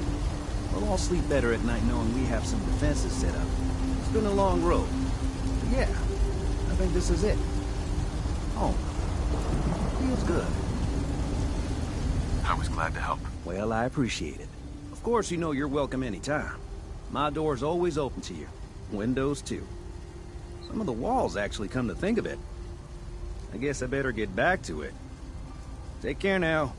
We'll all sleep better at night knowing we have some defenses set up. It's been a long road. But yeah, I think this is it. Home. Feels good. I was glad to help. Well, I appreciate it. Of course, you know you're welcome anytime. My door's always open to you. Windows, too. Some of the walls, actually, come to think of it. I guess I better get back to it. Take care now.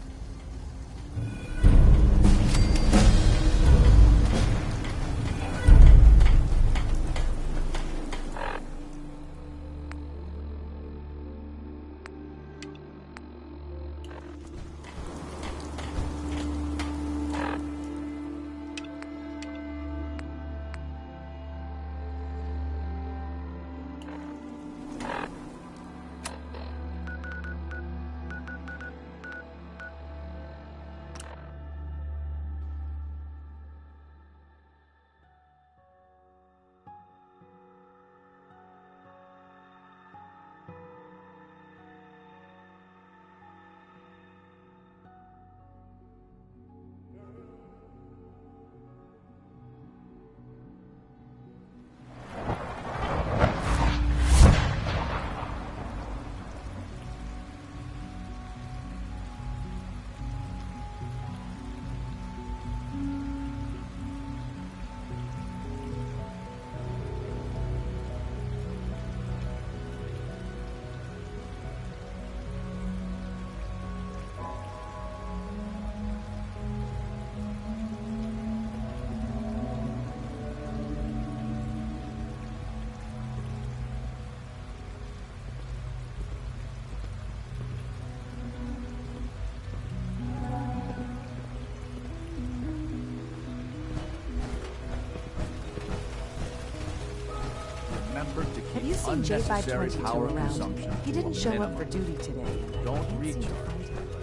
Have you seen J522 around? He didn't show up for duty today. Don't recharge.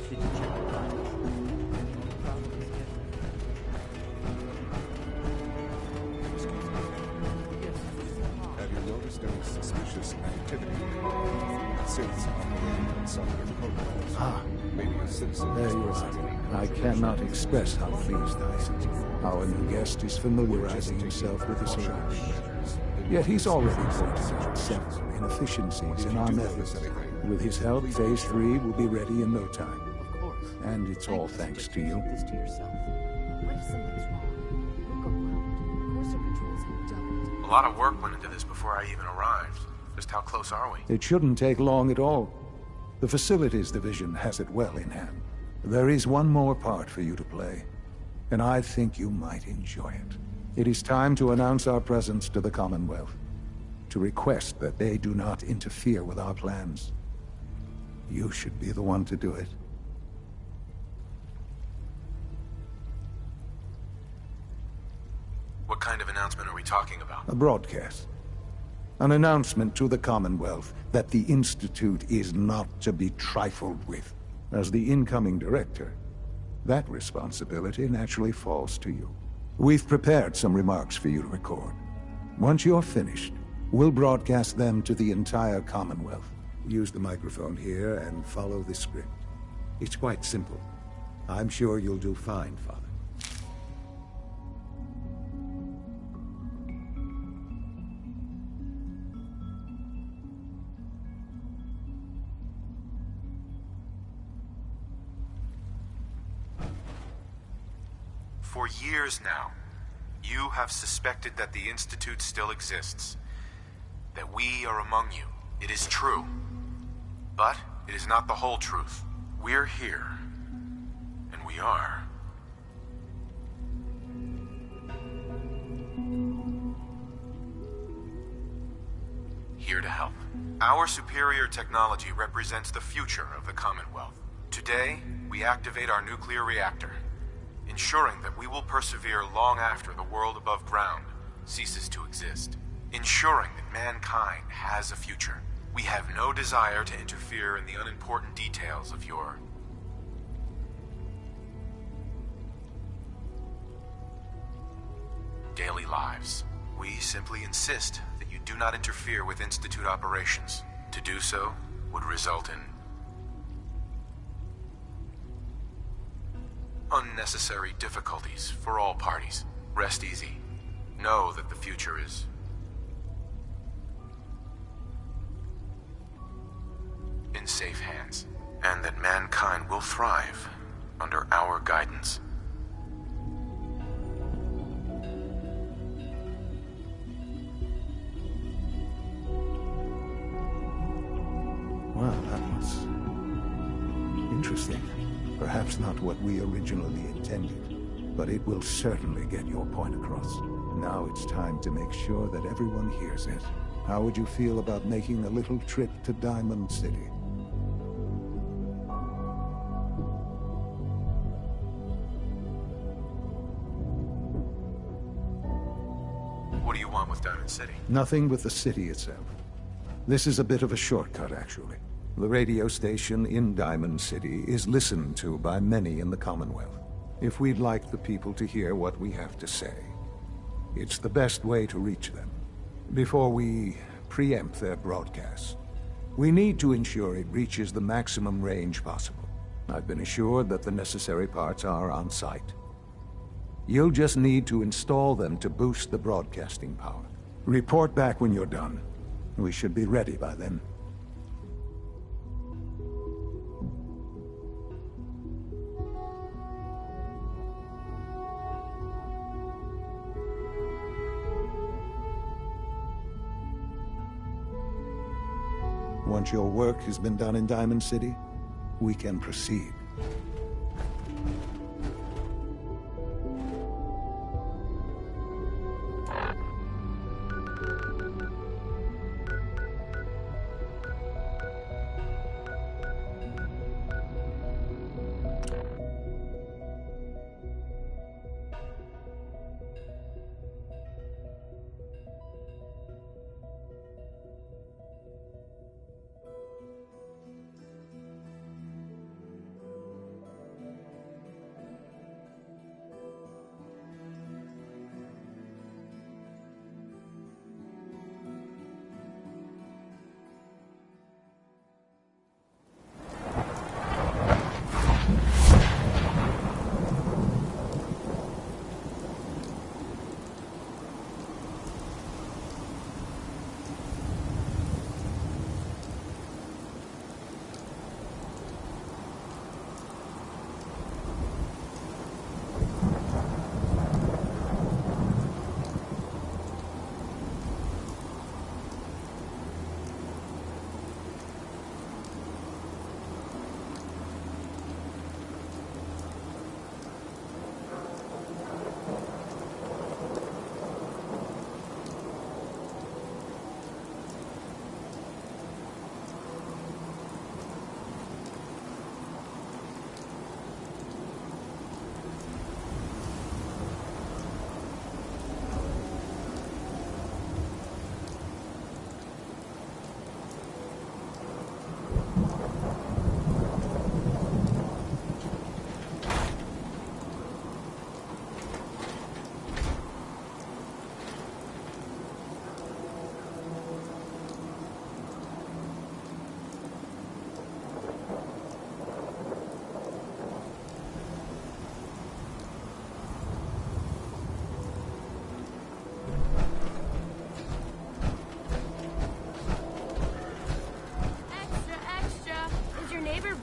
Did you check the files? Have you noticed any suspicious activity? Since operating on some of your protocols. Maybe a citizen. There you are. I cannot express how pleased I am. Our new guest is familiarizing himself with the surroundings. Yet he's already pointed out several inefficiencies in our methods. With his help, Phase 3 will be ready in no time. Of course. And it's all thanks to you. Keep this to yourself. What if something's wrong? Look around. Courser patrols have doubled. A lot of work went into this before I even arrived. Just how close are we? It shouldn't take long at all. The Facilities Division has it well in hand. There is one more part for you to play, and I think you might enjoy it. It is time to announce our presence to the Commonwealth, to request that they do not interfere with our plans. You should be the one to do it. What kind of announcement are we talking about? A broadcast. An announcement to the Commonwealth that the Institute is not to be trifled with. As the incoming director, that responsibility naturally falls to you. We've prepared some remarks for you to record. Once you're finished, we'll broadcast them to the entire Commonwealth. Use the microphone here and follow the script. It's quite simple. I'm sure you'll do fine, Father. For years now, you have suspected that the Institute still exists. That we are among you. It is true. But it is not the whole truth. We're here. And we are. Here to help. Our superior technology represents the future of the Commonwealth. Today, we activate our nuclear reactor, ensuring that we will persevere long after the world above ground ceases to exist. Ensuring that mankind has a future. We have no desire to interfere in the unimportant details of your daily lives. We simply insist that you do not interfere with Institute operations. To do so would result in unnecessary difficulties for all parties. Rest easy. Know that the future is in safe hands, and that mankind will thrive under our guidance. Well, that was interesting. Perhaps not what we originally intended, but it will certainly get your point across. Now it's time to make sure that everyone hears it. How would you feel about making a little trip to Diamond City? What do you want with Diamond City? Nothing with the city itself. This is a bit of a shortcut, actually. The radio station in Diamond City is listened to by many in the Commonwealth. If we'd like the people to hear what we have to say, it's the best way to reach them. Before we preempt their broadcasts, we need to ensure it reaches the maximum range possible. I've been assured that the necessary parts are on site. You'll just need to install them to boost the broadcasting power. Report back when you're done. We should be ready by then. Once your work has been done in Diamond City, we can proceed.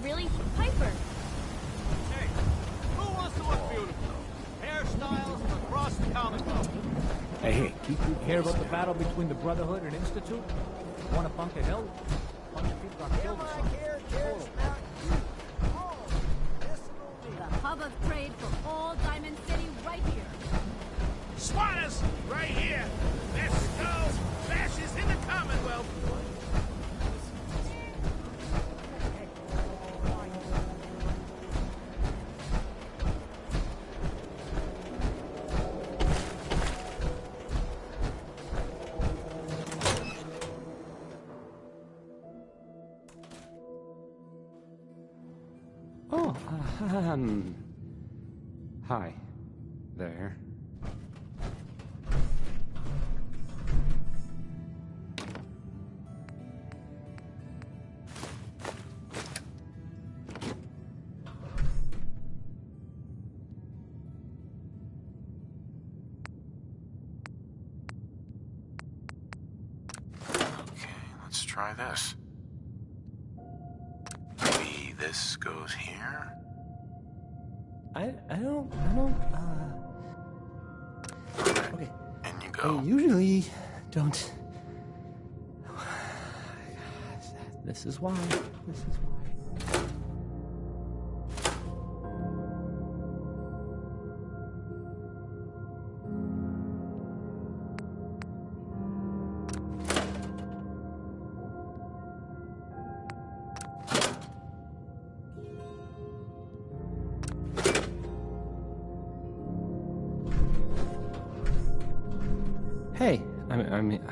Really, Piper? Hey, who wants to look beautiful? Hairstyles across the Commonwealth. Hey, you care about the battle between the Brotherhood and Institute? Want to Bunker Hill? Bunch of people got killed or something. The hub of trade for all Diamond City right here. Squatters, right here. Best skulls, bashes in the Commonwealth. Hi there. try this. Maybe this goes here? I don't, okay. In you go. I usually don't... This is why. Hey, I mean,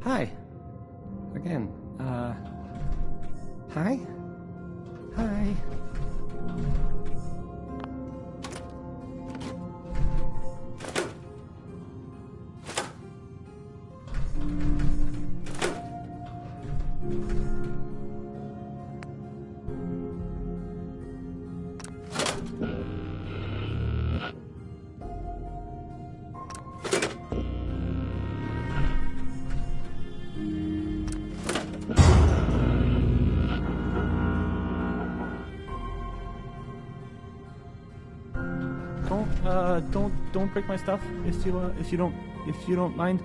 hi. Again, hi? Hi. Don't break my stuff if you don't mind.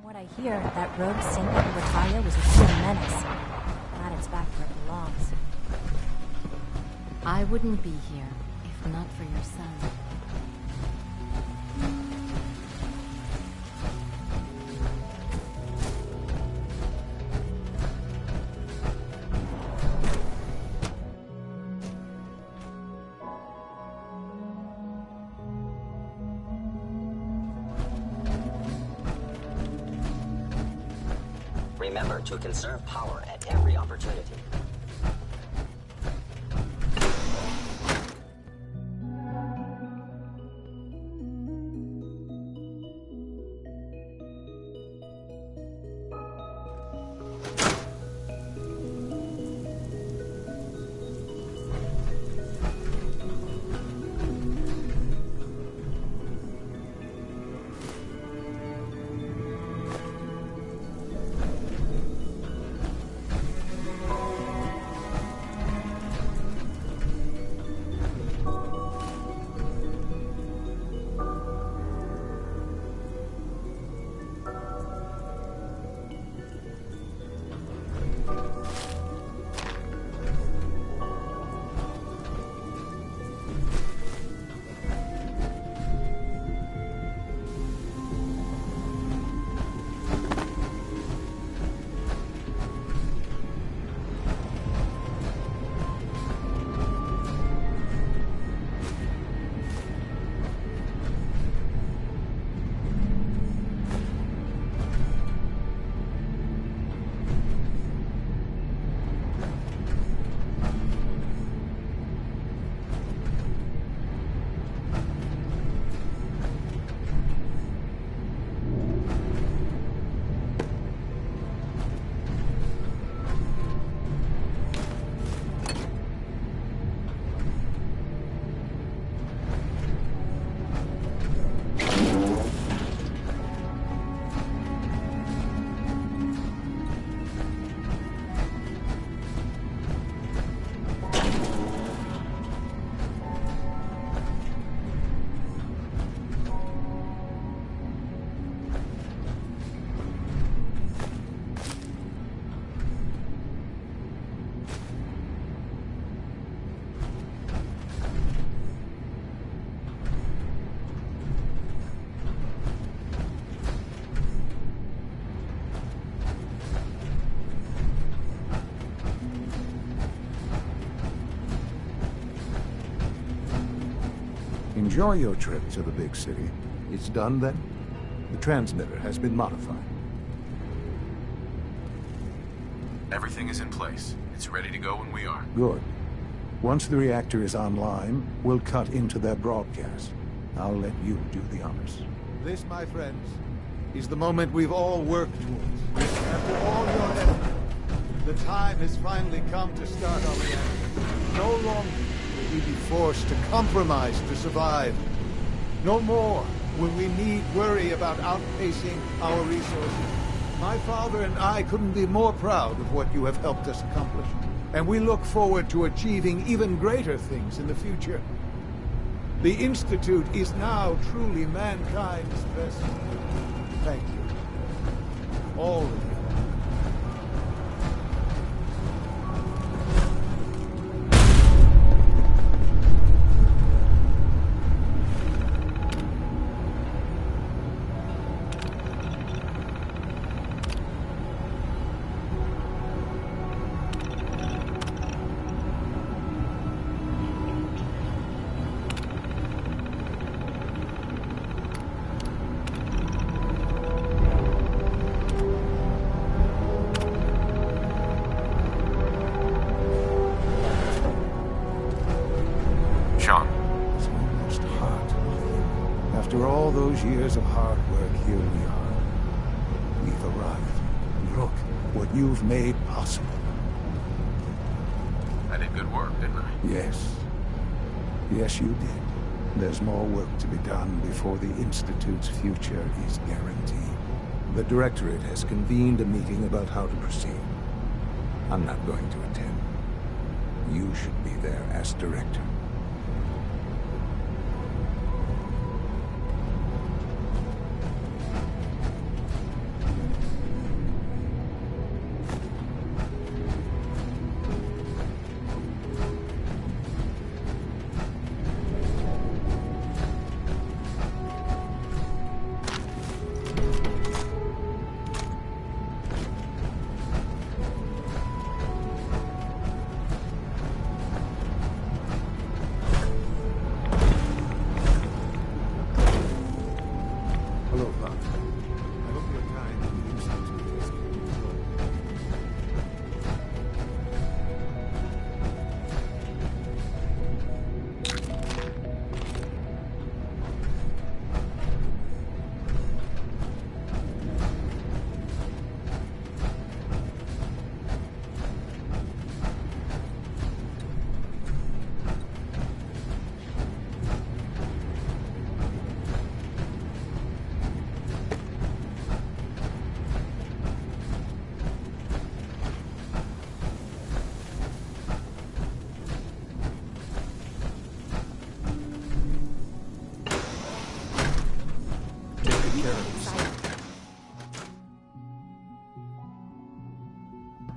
What I hear, that rogue sync of Ratalia was a real menace. Glad it's back where it belongs. I wouldn't be here if not for your son. Remember to conserve power at every opportunity. Enjoy your trip to the big city. It's done then? The transmitter has been modified. Everything is in place. It's ready to go when we are. Good. Once the reactor is online, we'll cut into their broadcast. I'll let you do the honors. This, my friends, is the moment we've all worked towards. After all your effort, the time has finally come to start our reactor. No longer will we be forced to compromise to survive. No more will we need worry about outpacing our resources. My father and I couldn't be more proud of what you have helped us accomplish. And we look forward to achieving even greater things in the future. The Institute is now truly mankind's best. Thank you. All of you. After all those years of hard work, here we are. We've arrived. Look what you've made possible. I did good work, didn't I? Yes. Yes, you did. There's more work to be done before the Institute's future is guaranteed. The Directorate has convened a meeting about how to proceed. I'm not going to attend. You should be there as Director.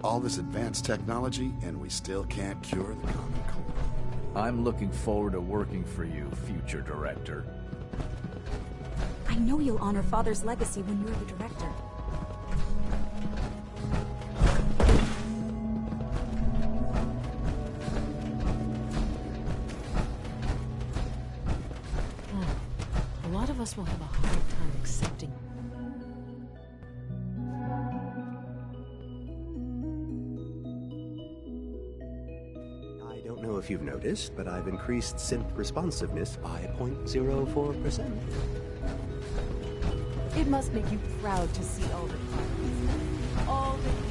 All this advanced technology, and we still can't cure the common cold. I'm looking forward to working for you, future director. I know you'll honor Father's legacy when you're the director. A lot of us will have a hard time accepting. I don't know if you've noticed, but I've increased synth responsiveness by 0.04%. It must make you proud to see all the parts. All the people.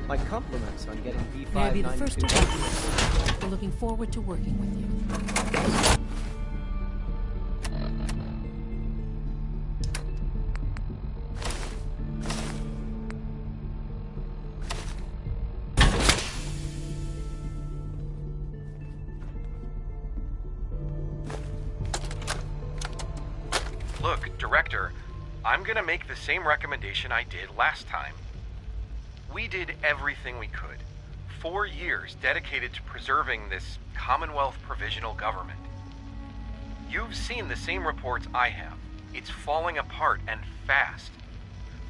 My compliments on getting B592. May I be the first to welcome you. We're looking forward to working with you. Look, Director, I'm gonna make the same recommendation I did last time. We did everything we could. 4 years dedicated to preserving this Commonwealth provisional government. You've seen the same reports I have. It's falling apart and fast.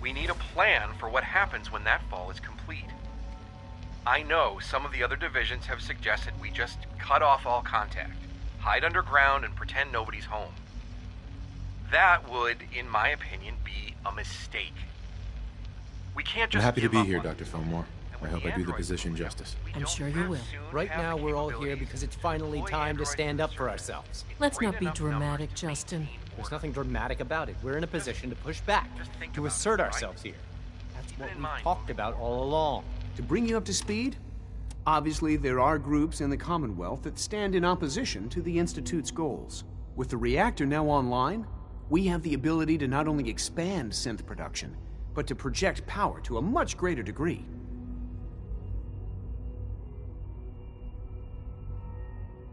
We need a plan for what happens when that fall is complete. I know some of the other divisions have suggested we just cut off all contact, hide underground, and pretend nobody's home. That would, in my opinion, be a mistake. We can't just I'm happy to give be up here, on Dr. Fillmore. I hope I do the position justice. I'm sure you will. Right now, we're all here because it's finally time to stand up for ourselves. Let's not be dramatic, Justin. There's nothing dramatic about it. We're in a position to push back, to assert ourselves here. That's what we talked about all along. To bring you up to speed, obviously there are groups in the Commonwealth that stand in opposition to the Institute's goals. With the reactor now online, we have the ability to not only expand synth production, but to project power to a much greater degree.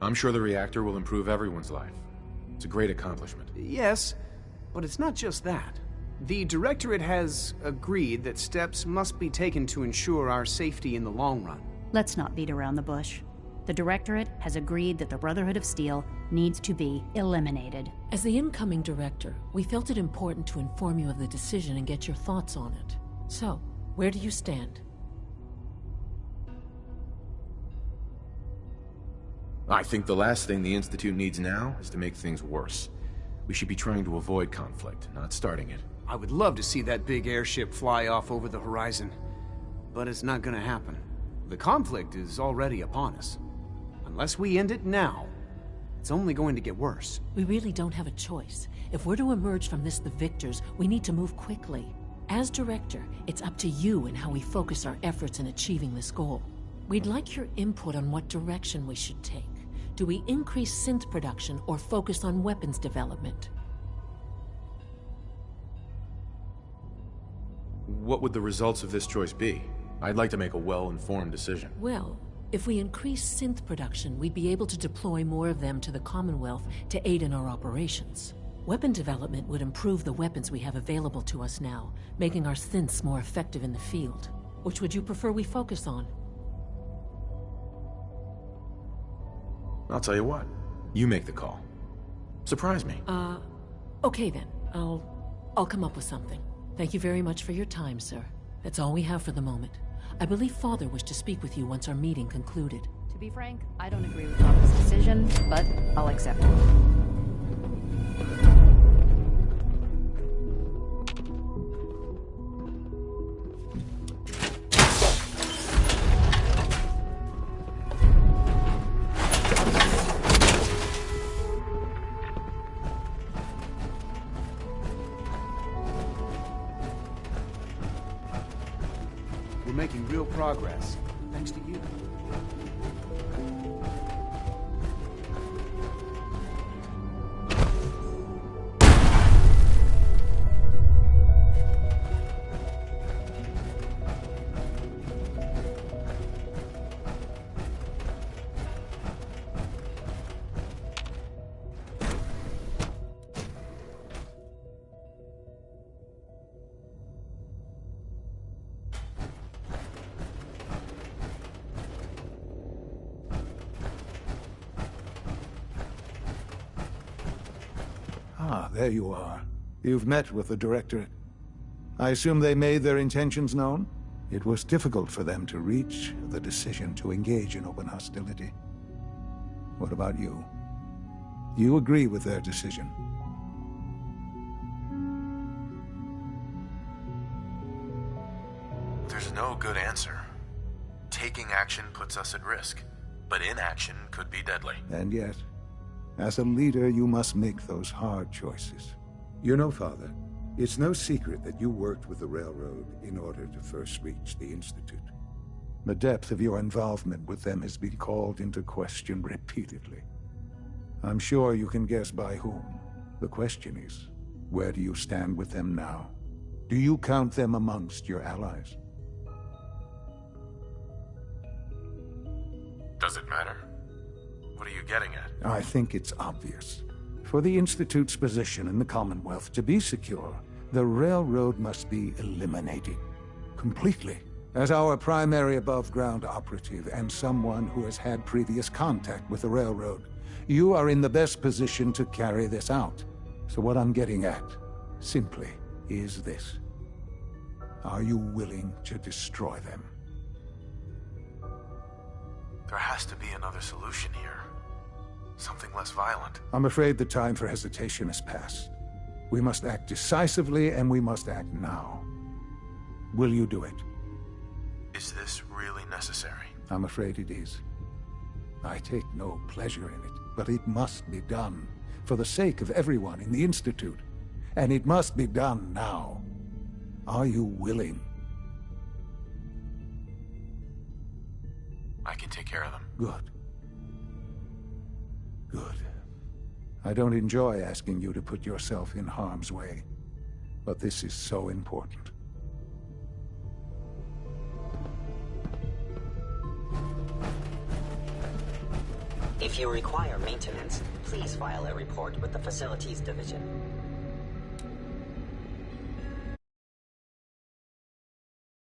I'm sure the reactor will improve everyone's life. It's a great accomplishment. Yes, but it's not just that. The Directorate has agreed that steps must be taken to ensure our safety in the long run. Let's not beat around the bush. The Directorate has agreed that the Brotherhood of Steel needs to be eliminated. As the incoming director, we felt it important to inform you of the decision and get your thoughts on it. So, where do you stand? I think the last thing the Institute needs now is to make things worse. We should be trying to avoid conflict, not starting it. I would love to see that big airship fly off over the horizon, but it's not gonna happen. The conflict is already upon us. Unless we end it now, it's only going to get worse. We really don't have a choice. If we're to emerge from this the victors, we need to move quickly. As director, it's up to you and how we focus our efforts in achieving this goal. We'd like your input on what direction we should take. Do we increase synth production or focus on weapons development? What would the results of this choice be? I'd like to make a well-informed decision. Well, if we increase synth production, we'd be able to deploy more of them to the Commonwealth to aid in our operations. Weapon development would improve the weapons we have available to us now, making our synths more effective in the field. Which would you prefer we focus on? I'll tell you what. You make the call. Surprise me. Okay then. I'll come up with something. Thank you very much for your time, sir. That's all we have for the moment. I believe Father wished to speak with you once our meeting concluded. To be frank, I don't agree with Father's decision, but I'll accept it. Making real progress, thanks to you. Ah, there you are. You've met with the Directorate. I assume they made their intentions known? It was difficult for them to reach the decision to engage in open hostility. What about you? You agree with their decision? There's no good answer. Taking action puts us at risk, but inaction could be deadly. And yet, as a leader, you must make those hard choices. You know, Father, it's no secret that you worked with the Railroad in order to first reach the Institute. The depth of your involvement with them has been called into question repeatedly. I'm sure you can guess by whom. The question is, where do you stand with them now? Do you count them amongst your allies? Does it matter? What are you getting at? I think it's obvious. For the Institute's position in the Commonwealth to be secure, the railroad must be eliminated. Completely. As our primary above-ground operative and someone who has had previous contact with the railroad, you are in the best position to carry this out. So what I'm getting at, simply, is this. Are you willing to destroy them? There has to be another solution here. Something less violent. I'm afraid the time for hesitation has passed. We must act decisively, and we must act now. Will you do it? Is this really necessary? I'm afraid it is. I take no pleasure in it, but it must be done, for the sake of everyone in the Institute. And it must be done now. Are you willing? I can take care of them. Good. Good. I don't enjoy asking you to put yourself in harm's way, but this is so important. If you require maintenance, please file a report with the Facilities Division.